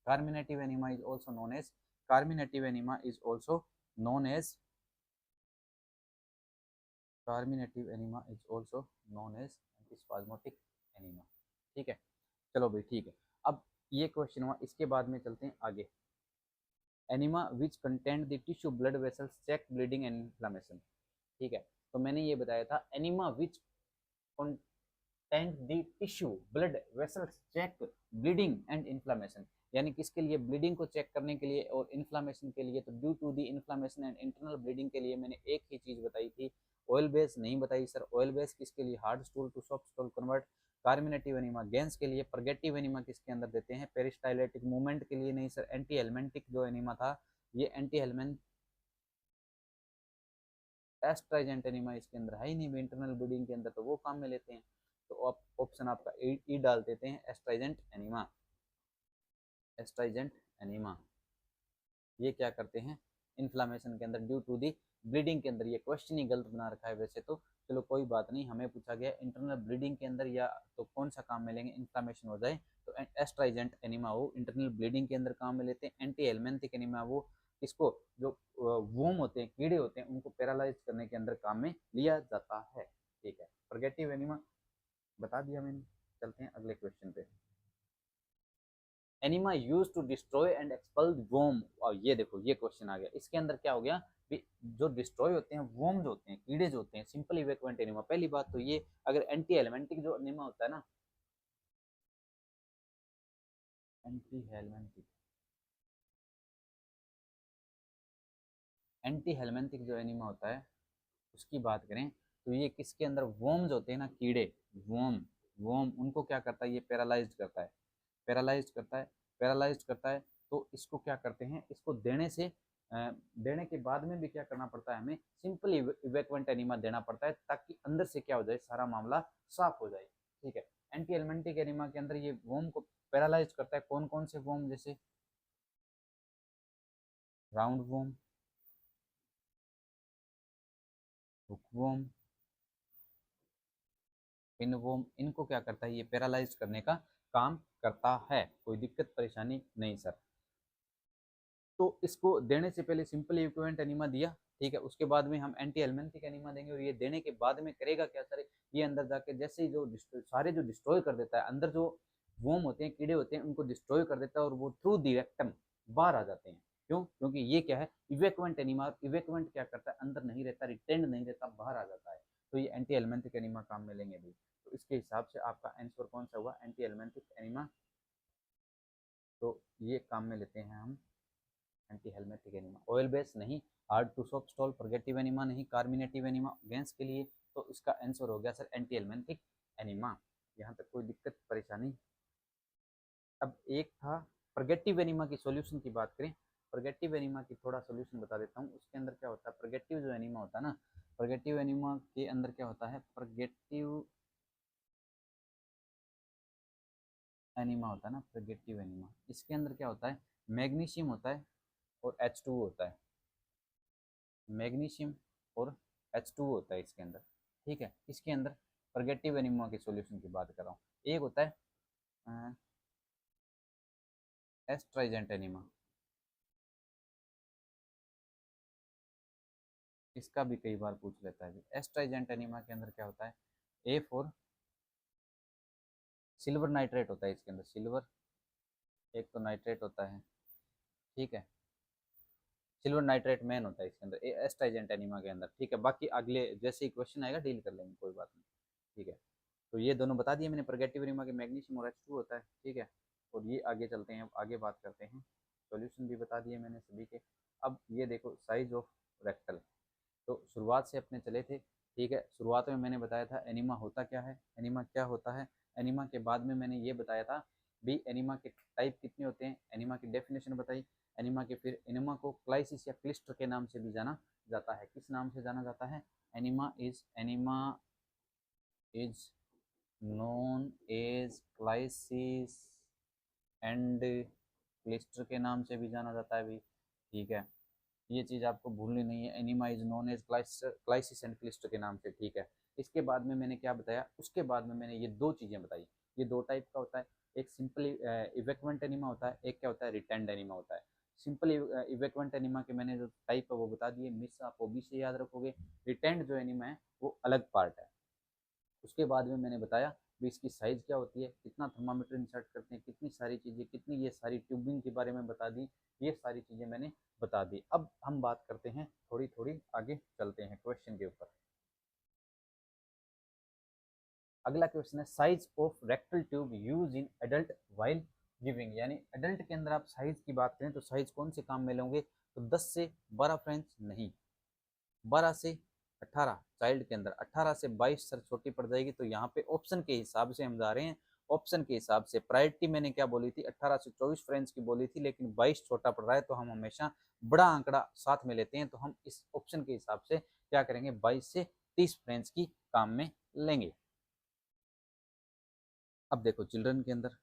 Carminative enema is also known as, carminative enema is also known as, carminative enema is also known as antispasmodic enema, ठीक है। चलो भाई ठीक है। अब ये क्वेश्चन हुआ, इसके बाद में चलते हैं आगे। Enema which content the tissue blood vessels check bleeding and inflammation. ठीक है, तो मैंने ये बताया था enema which content the tissue blood vessels check bleeding and inflammation, यानी किसके लिए, ब्लीडिंग को चेक करने के लिए और इन्फ्लामेशन के लिए। तो due to the inflammation and internal bleeding के लिए मैंने एक ही चीज बताई थी, ऑयल बेस नहीं बताई सर। ऑयल बेस किसके लिए, hard stool to soft stool convert. Carminative enema gains के लिए। परगेटिव एनिमा किसके अंदर देते हैं, पेरिस्टाइलेटिक मूवमेंट के लिए नहीं सर। एंटी हेलमेंटिक जो एनिमा था, ये एंटी हेलमेंट एस्ट्राइजेंट एनिमा इसके अंदर है ही नहीं इंटरनल ब्लीडिंग के अंदर, तो वो काम में लेते हैं। तो ऑप्शन आपका ई डाल देते हैं, एस्ट्राइजेंट एनिमा। एस्ट्राइजेंट एनिमा ये क्या करते हैं, इन्फ्लामेशन के अंदर ड्यू टू दी ब्लीडिंग के अंदर। ये क्वेश्चन ही गलत बना रखा है वैसे तो, चलो कोई बात नहीं, हमें पूछा गया इंटरनल ब्लीडिंग के अंदर या तो कौन सा काम में लेंगे, इन्फ्लामेशन हो जाए तो एस्ट्राइजेंट एनिमा वो इंटरनल ब्लीडिंग के अंदर काम में लेते हैं। एंटी हेलमेंथिक एनिमा वो इसको जो वोम होते हैं, कीड़े होते हैं, उनको पैरालाइज करने के अंदर काम में लिया जाता है। ठीक है, परगेटिव एनिमा बता दिया मैंने। चलते हैं अगले क्वेश्चन पे। Enema use to destroy and expel worm. और ये देखो ये क्वेश्चन आ गया, इसके अंदर क्या हो गया, जो डिस्ट्रॉय होते हैं वोम जो होते हैं, कीड़े जो होते हैं, सिंपल इवेक्वेंट एनिमा। पहली बात तो ये, अगर एंटी एलिमेंटिक जो एनिमा होता है ना, एंटी हेलमेंटिक, एंटी हेलमेंटिक जो एनिमा होता है उसकी बात करें तो ये किसके अंदर, वोम्स होते हैं ना, कीड़े, वोम, वोम उनको क्या करता है, ये पैरालाइज करता है, पैरालाइज करता है, पैरालाइज करता है। तो इसको क्या करते हैं, इसको देने से देने के बाद में भी क्या करना पड़ता है, हमें सिंपल इवेक्वेंट एनिमा देना पड़ता है, ताकि अंदर से क्या हो जाए, सारा मामला साफ हो जाए। ठीक है, एंटी एलिमेंटिक एनिमा के अंदर ये वोम को पैरालाइज करता है। कौन कौन से वोम, जैसे राउंड वोम, हुक वोम, पिन वोम, इनको क्या करता है, ये पैरालाइज करने का काम करता है। कोई दिक्कत परेशानी नहीं सर। तो इसको देने से पहले सिंपल इक्विवेलेंट एनिमा दिया, ठीक है, उसके बाद में हम एंटी एलिमेंटिक एनिमा देंगे। और ये देने के बाद में करेगा क्या सर, ये अंदर जाके जैसे ही जो सारे जो डिस्ट्रॉय कर देता है, अंदर जो वोम होते हैं, कीड़े होते हैं, उनको डिस्ट्रॉय कर देता है और वो थ्रू दी रेक्टम बाहर आ जाते हैं। क्यों, क्योंकि ये क्या है, इवेक्वेंट एनिमा। इवेक्वेंट क्या करता है, अंदर नहीं रहता, रिटेंड नहीं रहता, बाहर आ जाता है। तो ये एंटी एलिमेंटिक एनिमा काम में लेंगे भाई। तो इसके हिसाब से आपका आंसर कौन सा हुआ, एंटी एलिमेंटिक एनिमा। तो ये काम में लेते हैं हम anti helmintic enema. Oil base नहीं, hard to soft stool, purgative enema नहीं, कार्मिनेटिव एनिमा गेंस के लिए। तो इसका आंसर हो गया सर एंटी हेलमेटिक एनिमा। यहाँ तक कोई दिक्कत परेशानी। अब एक था परगेटिव एनिमा की सॉल्यूशन की बात करें, परगेटिव एनिमा की थोड़ा सॉल्यूशन बता देता हूँ। उसके अंदर क्या होता है, परगेटिव जो एनिमा होता है ना, परगेटिव एनिमा के अंदर क्या होता है, परगेटिव एनिमा होता है ना, परगेटिव एनिमा, इसके अंदर क्या होता है, मैग्नीशियम होता है और H2 होता है, मैग्नीशियम और H2 होता है इसके अंदर। ठीक है, इसके अंदर परगेटिव एनिमा के सॉल्यूशन की बात कर रहा हूँ। एक होता है एस्ट्राइजेंट एनिमा, इसका भी कई बार पूछ लेता है। एस्ट्राइजेंट एनिमा के अंदर क्या होता है, ए फॉर सिल्वर नाइट्रेट होता है इसके अंदर, सिल्वर एक तो नाइट्रेट होता है, ठीक है, सिल्वर नाइट्रेट मेन होता है इसके अंदर एस्ट्राइजेंट एनिमा के अंदर। ठीक है, बाकी अगले जैसे ही क्वेश्चन आएगा डील कर लेंगे, कोई बात नहीं। ठीक है, तो ये दोनों बता दिए मैंने, परगेटिव एनिमा के मैग्नीशियम और H2 होता है। ठीक है, और ये आगे चलते हैं, अब आगे बात करते हैं। सॉल्यूशन भी बता दिए मैंने सभी के। अब ये देखो साइज ऑफ रेक्टल, तो शुरुआत से अपने चले थे। ठीक है, शुरुआत में मैंने बताया था एनिमा होता क्या है, एनिमा क्या होता है। एनिमा के बाद में मैंने ये बताया था भी एनिमा के टाइप कितने होते हैं, एनिमा की डेफिनेशन बताई एनिमा के। फिर एनिमा को क्लाइसिस या क्लिस्टर के नाम से भी जाना जाता है। किस नाम से जाना जाता है, enema is known as clysis and clyster के नाम से भी जाना जाता है भी। ठीक है, ये चीज़ आपको भूलनी नहीं है, enema is known as clysis and clyster के नाम से। ठीक है, इसके बाद में मैंने क्या बताया, उसके बाद में मैंने ये दो चीज़ें बताई। ये दो टाइप का होता है, एक सिंपल इवेक्वेंट एनिमा होता है, एक क्या होता है, रिटेंड एनिमा होता है। सिंपल इवेक्वेंट एनिमा के मैंने जो टाइप है वो बता दिए, मिस आप वो भी से याद रखोगे। रिटेंड जो एनिमा है वो अलग पार्ट है। उसके बाद में मैंने बताया भी इसकी साइज़ क्या होती है, कितना थर्मामीटर इंसर्ट करते हैं, कितनी सारी चीज़ें, कितनी ये सारी ट्यूबिंग के बारे में बता दी, ये सारी चीज़ें मैंने बता दी। अब हम बात करते हैं, थोड़ी थोड़ी आगे चलते हैं क्वेश्चन के ऊपर। अगला क्वेश्चन है size of rectal tube use in adult while giving, यानी एडल्ट के अंदर आप साइज की बात करें तो साइज कौन से काम में लोगे, तो 10 से 12 फ्रेंच नहीं, 12 से 18 चाइल्ड के अंदर, 18 से 22 सर छोटी पड़ जाएगी। तो यहाँ पे ऑप्शन के हिसाब से हम जा रहे हैं, ऑप्शन के हिसाब से प्रायोरिटी मैंने क्या बोली थी, 18 से 24 फ्रेंच की बोली थी, लेकिन 22 छोटा पड़ रहा है तो हम हमेशा बड़ा आंकड़ा साथ में लेते हैं। तो हम इस ऑप्शन के हिसाब से क्या करेंगे, 22 से 30 फ्रेंच की काम में लेंगे। अब देखो चिल्ड्रन के अंदर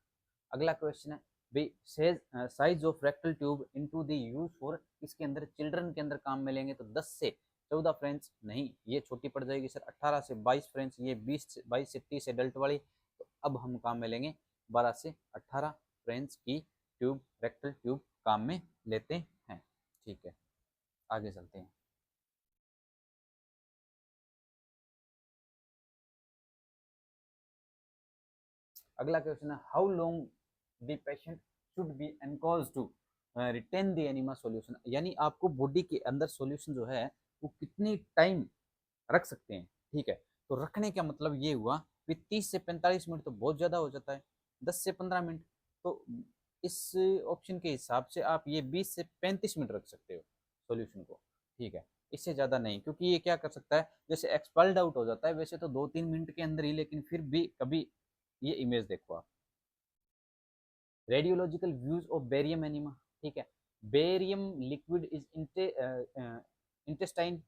अगला क्वेश्चन है भाई, size of rectal tube into the use for, इसके अंदर चिल्ड्रन के अंदर काम में लेंगे तो 10 से 14 फ्रेंच नहीं, ये छोटी पड़ जाएगी सर, 18 से 22 फ्रेंच, ये 22 से 30 एडल्ट वाली। तो अब हम काम में लेंगे 12 से 18 फ्रेंच की ट्यूब, रेक्टल ट्यूब काम में लेते हैं। ठीक है, आगे चलते हैं। अगला क्वेश्चन है how long the patient should be encouraged to retain the enema solution, यानी आपको बॉडी के अंदर सॉल्यूशन जो है वो कितनी टाइम रख सकते हैं। ठीक है, तो रखने का मतलब ये हुआ कि 30 से 45 मिनट तो बहुत ज़्यादा हो जाता है, 10 से 15 मिनट, तो इस ऑप्शन के हिसाब से आप ये 20 से 35 मिनट रख सकते हो सॉल्यूशन को। ठीक है, इससे ज़्यादा नहीं, क्योंकि ये क्या कर सकता है, जैसे एक्सपायर्ड आउट हो जाता है वैसे तो 2-3 मिनट के अंदर ही, लेकिन फिर भी कभी, ये इमेज देखो आप, radiological views of barium enema. ठीक है, barium liquid is intestine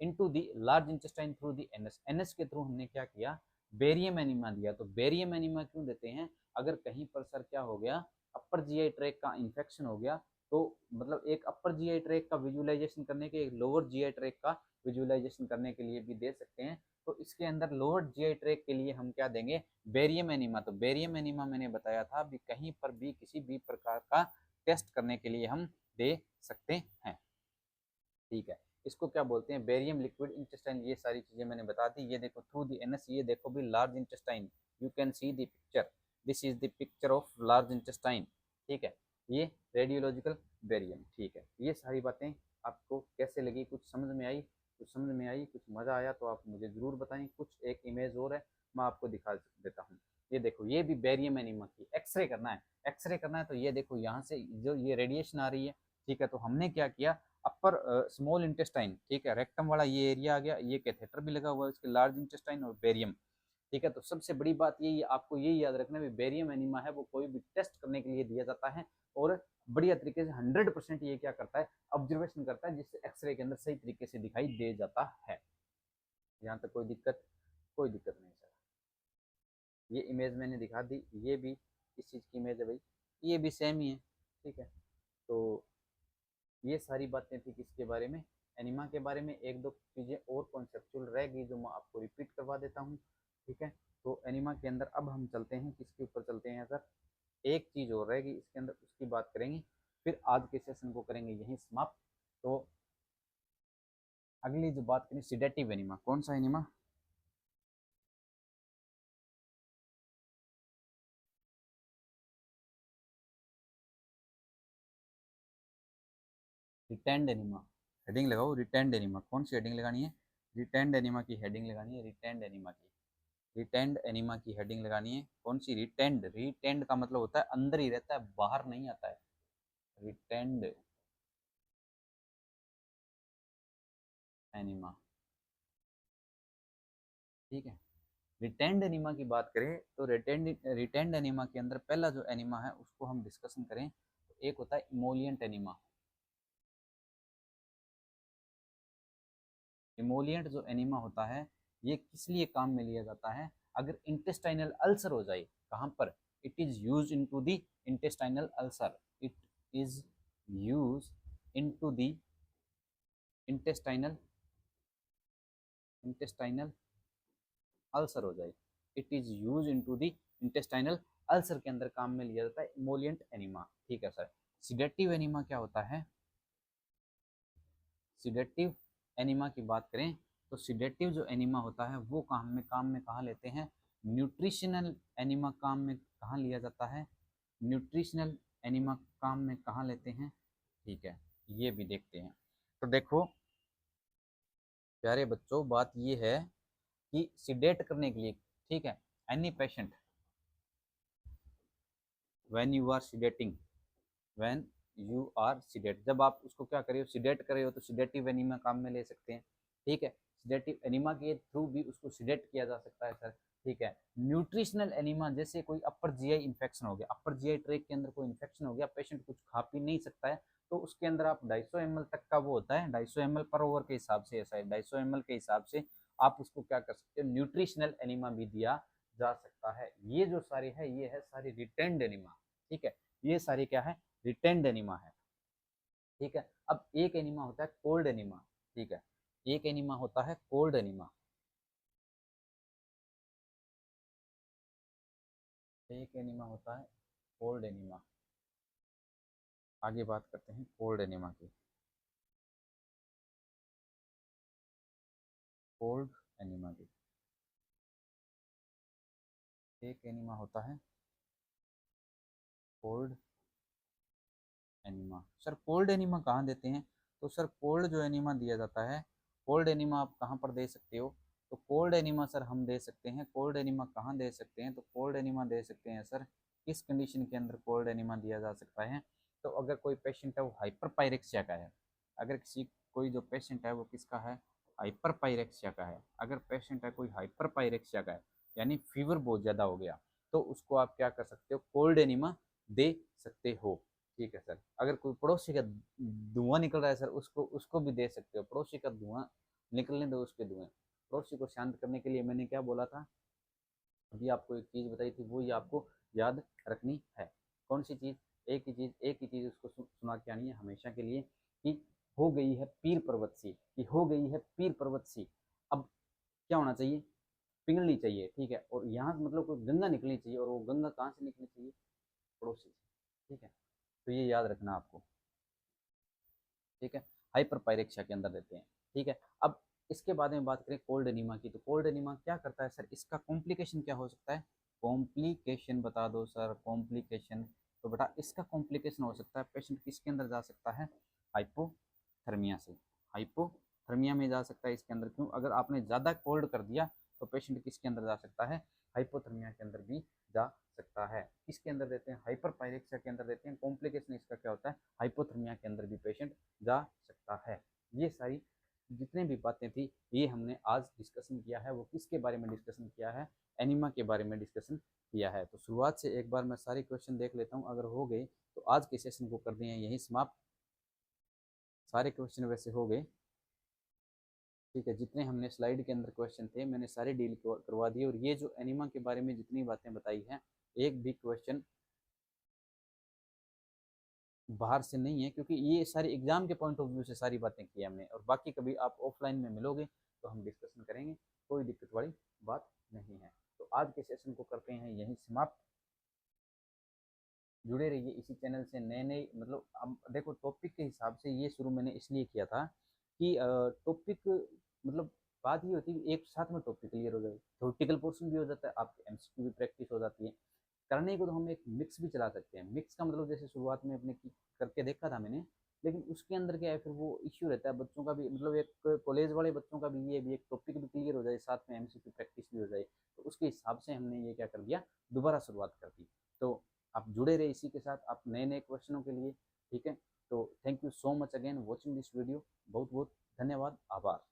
into the large intestine through the anus, anus के थ्रू हमने क्या किया, बेरियम एनिमा दिया। तो बेरियम एनिमा क्यों देते हैं, अगर कहीं पर सर क्या हो गया, अपर जीआई ट्रैक का इंफेक्शन हो गया, तो मतलब एक अपर जीआई ट्रैक का विजुअलाइजेशन करने के, एक लोअर जीआई ट्रैक का विजुअलाइजेशन करने के लिए भी दे सकते हैं। तो इसके अंदर लोअर जीआई ट्रैक के लिए हम क्या देंगे, बेरियम एनिमा। तो बेरियम एनिमा मैंने बताया था भी कहीं पर भी किसी भी प्रकार का टेस्ट करने के लिए हम दे सकते हैं। ठीक है, इसको क्या बोलते हैं, बेरियम लिक्विड इंटेस्टाइन, ये सारी चीजें मैंने बता दी। ये देखो थ्रू द एनएस, ये देखो भी large intestine, you can see the picture, this is the picture of large intestine. ठीक है, ये रेडियोलॉजिकल बेरियम। ठीक है, ये सारी बातें आपको कैसे लगी, कुछ समझ में आई, कुछ समझ में आई, कुछ मजा आया तो आप मुझे जरूर बताएं। कुछ एक इमेज और है, मैं आपको दिखा देता हूँ। ये देखो, ये भी बेरियम एनिमा की एक्सरे करना है, एक्सरे करना है। तो ये देखो यहाँ से जो ये रेडिएशन आ रही है, ठीक है, तो हमने क्या किया, अपर स्मॉल इंटेस्टाइन, ठीक है, रेक्टम वाला ये एरिया आ गया, ये कैथेटर भी लगा हुआ है इसके, लार्ज इंटेस्टाइन और बेरियम। ठीक है, तो सबसे बड़ी बात यही है, आपको यही याद रखना है, बेरियम एनिमा है वो कोई भी टेस्ट करने के लिए दिया जाता है, और बढ़िया तरीके से 100% ये क्या करता है, ऑब्जर्वेशन करता है, जिससे एक्सरे के अंदर सही तरीके से दिखाई दे जाता है। यहाँ तक कोई दिक्कत, कोई दिक्कत नहीं सर। ये इमेज मैंने दिखा दी, ये भी इस चीज़ की इमेज है भाई, ये भी सेम ही है। ठीक है, तो ये सारी बातें थी किसके बारे में, एनिमा के बारे में। एक दो चीज़ें और कॉन्सेप्चुअल रह गई जो मैं आपको रिपीट करवा देता हूँ। ठीक है, तो एनिमा के अंदर अब हम चलते हैं, किसके ऊपर चलते हैं सर, एक चीज़ और रहेगी इसके अंदर, उसकी बात करेंगे, फिर आज के सेशन को करेंगे यहीं समाप्त। तो अगली जो बात करें, सिडेटिव एनिमा, कौन सा एनिमा, रिटेंड एनिमा, हेडिंग लगाओ रिटेंड एनिमा, कौन सी हेडिंग लगानी है, रिटेंड एनिमा की हेडिंग लगानी है, रिटेंड एनिमा की, रिटेंड एनिमा की हेडिंग लगानी है। कौन सी, रिटेंड, रिटेंड का मतलब होता है अंदर ही रहता है, बाहर नहीं आता है, रिटेंड एनिमा। ठीक है, रिटेंड एनिमा की बात करें तो रिटेंड एनिमा के अंदर पहला जो एनिमा है उसको हम डिस्कशन करें तो एक होता है इमोलियंट एनिमा। इमोलियंट जो एनिमा होता है ये किस लिए काम में लिया जाता है, अगर इंटेस्टाइनल अल्सर हो जाए, कहाँ पर, it is use into the intestinal ulcer, it is use into the intestinal, intestinal ulcer हो जाए, it is use into the intestinal ulcer के अंदर काम में लिया जाता है इमोलियंट एनिमा। ठीक है सर, सिडेटिव एनिमा क्या होता है, सिडेटिव एनिमा की बात करें तो सिडेटिव जो एनिमा होता है वो काम में कहाँ लेते हैं, न्यूट्रिशनल एनीमा काम में कहाँ लिया जाता है, न्यूट्रिशनल एनीमा काम में कहाँ लेते हैं, ठीक है, ये भी देखते हैं। तो देखो प्यारे बच्चों, बात ये है कि सिडेट करने के लिए, ठीक है, any patient when you are sedating, when you are sedate, जब आप उसको क्या कर रहे हो, सिडेट कर रहे हो, तो सिडेटिव एनीमा काम में ले सकते हैं, ठीक है। सिडेटिव एनीमा के थ्रू भी उसको सिडेट किया जा सकता है सर, ठीक है। न्यूट्रिशनल एनीमा, जैसे कोई अपर जीआई इन्फेक्शन हो गया, अपर जीआई ट्रैक के अंदर कोई इन्फेक्शन हो गया, पेशेंट कुछ खा पी नहीं सकता है, तो उसके अंदर आप 250 ml तक का वो होता है, 250 ml पर ओवर के हिसाब से, ऐसा है 250 ml के हिसाब से आप उसको क्या कर सकते हो, न्यूट्रिशनल एनीमा भी दिया जा सकता है। ये जो सारी है, ये है सारी रिटेंड एनीमा, ठीक है, ये सारी क्या है, रिटेंड एनीमा है, ठीक है। अब एक एनीमा होता है कोल्ड एनीमा, ठीक है, एक एनीमा होता है कोल्ड एनीमा, एक एनीमा होता है कोल्ड एनीमा। आगे बात करते हैं कोल्ड एनीमा की। कोल्ड एनीमा की एक एनीमा होता है cold enema. Sir cold enema कहाँ देते हैं, तो सर कोल्ड जो एनीमा दिया जाता है, कोल्ड एनीमा आप कहाँ पर दे सकते हो, तो कोल्ड एनीमा सर हम दे सकते हैं, कोल्ड एनीमा कहाँ दे सकते हैं, तो कोल्ड एनीमा दे सकते हैं सर, किस कंडीशन के अंदर कोल्ड एनीमा दिया जा सकता है, तो अगर कोई पेशेंट है वो हाइपर पायरेक्सिया का है, अगर किसी कोई जो पेशेंट है वो किसका है, हाइपर पायरेक्सिया का है, अगर पेशेंट है कोई हाइपर पायरेक्सिया का है, यानी फीवर बहुत ज़्यादा हो गया, तो उसको आप क्या कर सकते हो, कोल्ड एनीमा दे सकते हो, ठीक है सर। अगर कोई पड़ोसी का धुआं निकल रहा है सर, उसको उसको भी दे सकते हो, पड़ोसी का धुआं निकलने दो, उसके धुएं, पड़ोसी को शांत करने के लिए मैंने क्या बोला था, अभी आपको एक चीज बताई थी, वो ये आपको याद रखनी है। कौन सी चीज, एक ही चीज उसको सुना के आनी है हमेशा के लिए, कि हो गई है पीर पर्वत सी, कि हो गई है पीर पर्वत सी। अब क्या होना चाहिए, पिघलनी चाहिए, ठीक है, और यहाँ मतलब कोई गंगा निकलनी चाहिए, और वो गंगा कहाँ से निकलनी चाहिए, पड़ोसी से, ठीक है। तो ये याद रखना आपको, ठीक है, हाइपर पायरेक्सिया के अंदर रहते हैं, ठीक है। अब इसके बाद में बात करें कोल्ड एनीमा की, तो कोल्ड एनीमा क्या करता है सर, इसका कॉम्प्लिकेशन क्या हो सकता है, कॉम्प्लिकेशन बता दो सर, कॉम्प्लिकेशन, तो बेटा इसका कॉम्प्लिकेशन हो सकता है, पेशेंट किसके अंदर जा सकता है, हाइपोथर्मिया से, हाइपोथर्मिया में जा सकता है इसके अंदर, क्यों, अगर आपने ज़्यादा कोल्ड कर दिया तो पेशेंट किसके अंदर जा सकता है, हाइपोथर्मिया के अंदर भी जा सकता है, किसके अंदर देते हैं, हाइपर पायरेक्सिया के अंदर देते हैं, कॉम्प्लिकेशन इसका क्या होता है, हाइपोथर्मिया के अंदर भी पेशेंट जा सकता है। ये सारी जितने भी बातें थी ये हमने आज डिस्कशन किया है, वो किसके बारे में डिस्कशन किया है, एनिमा के बारे में डिस्कशन किया है। तो शुरुआत से एक बार मैं सारे क्वेश्चन देख लेता हूँ, अगर हो गए तो आज के सेशन को कर दिए यहीं समाप्त, सारे क्वेश्चन वैसे हो गए, ठीक है, जितने हमने स्लाइड के अंदर क्वेश्चन थे मैंने सारे डील करवा दिए, और ये जो एनिमा के बारे में जितनी बातें बताई हैं, एक भी क्वेश्चन बाहर से नहीं है, क्योंकि ये सारी एग्जाम के पॉइंट ऑफ व्यू से सारी बातें की हमने, और बाकी कभी आप ऑफलाइन में मिलोगे तो हम डिस्कशन करेंगे, कोई दिक्कत वाली बात नहीं है। तो आज के सेशन को करते हैं यहीं समाप्त, जुड़े रहिए इसी चैनल से, नए नए मतलब अब देखो टॉपिक के हिसाब से ये शुरू मैंने इसलिए किया था कि टॉपिक मतलब बात ये होती है एक साथ में टॉपिक क्लियर हो जाए, थ्योरेटिकल पोर्शन भी हो जाता है, आपकी एमसीक्यू भी प्रैक्टिस हो जाती है, करने को तो हम एक मिक्स भी चला सकते हैं, मिक्स का मतलब जैसे शुरुआत में अपने करके देखा था मैंने, लेकिन उसके अंदर क्या है फिर वो इश्यू रहता है बच्चों का भी, मतलब एक कॉलेज वाले बच्चों का भी ये भी एक टॉपिक भी क्लियर हो जाए, साथ में एमसीक्यू प्रैक्टिस भी हो जाए, तो उसके हिसाब से हमने ये क्या कर दिया, दोबारा शुरुआत कर दी। तो आप जुड़े रहे इसी के साथ, आप नए नए क्वेश्चनों के लिए, ठीक है। तो thank you so much again watching this video, बहुत बहुत धन्यवाद, आभार।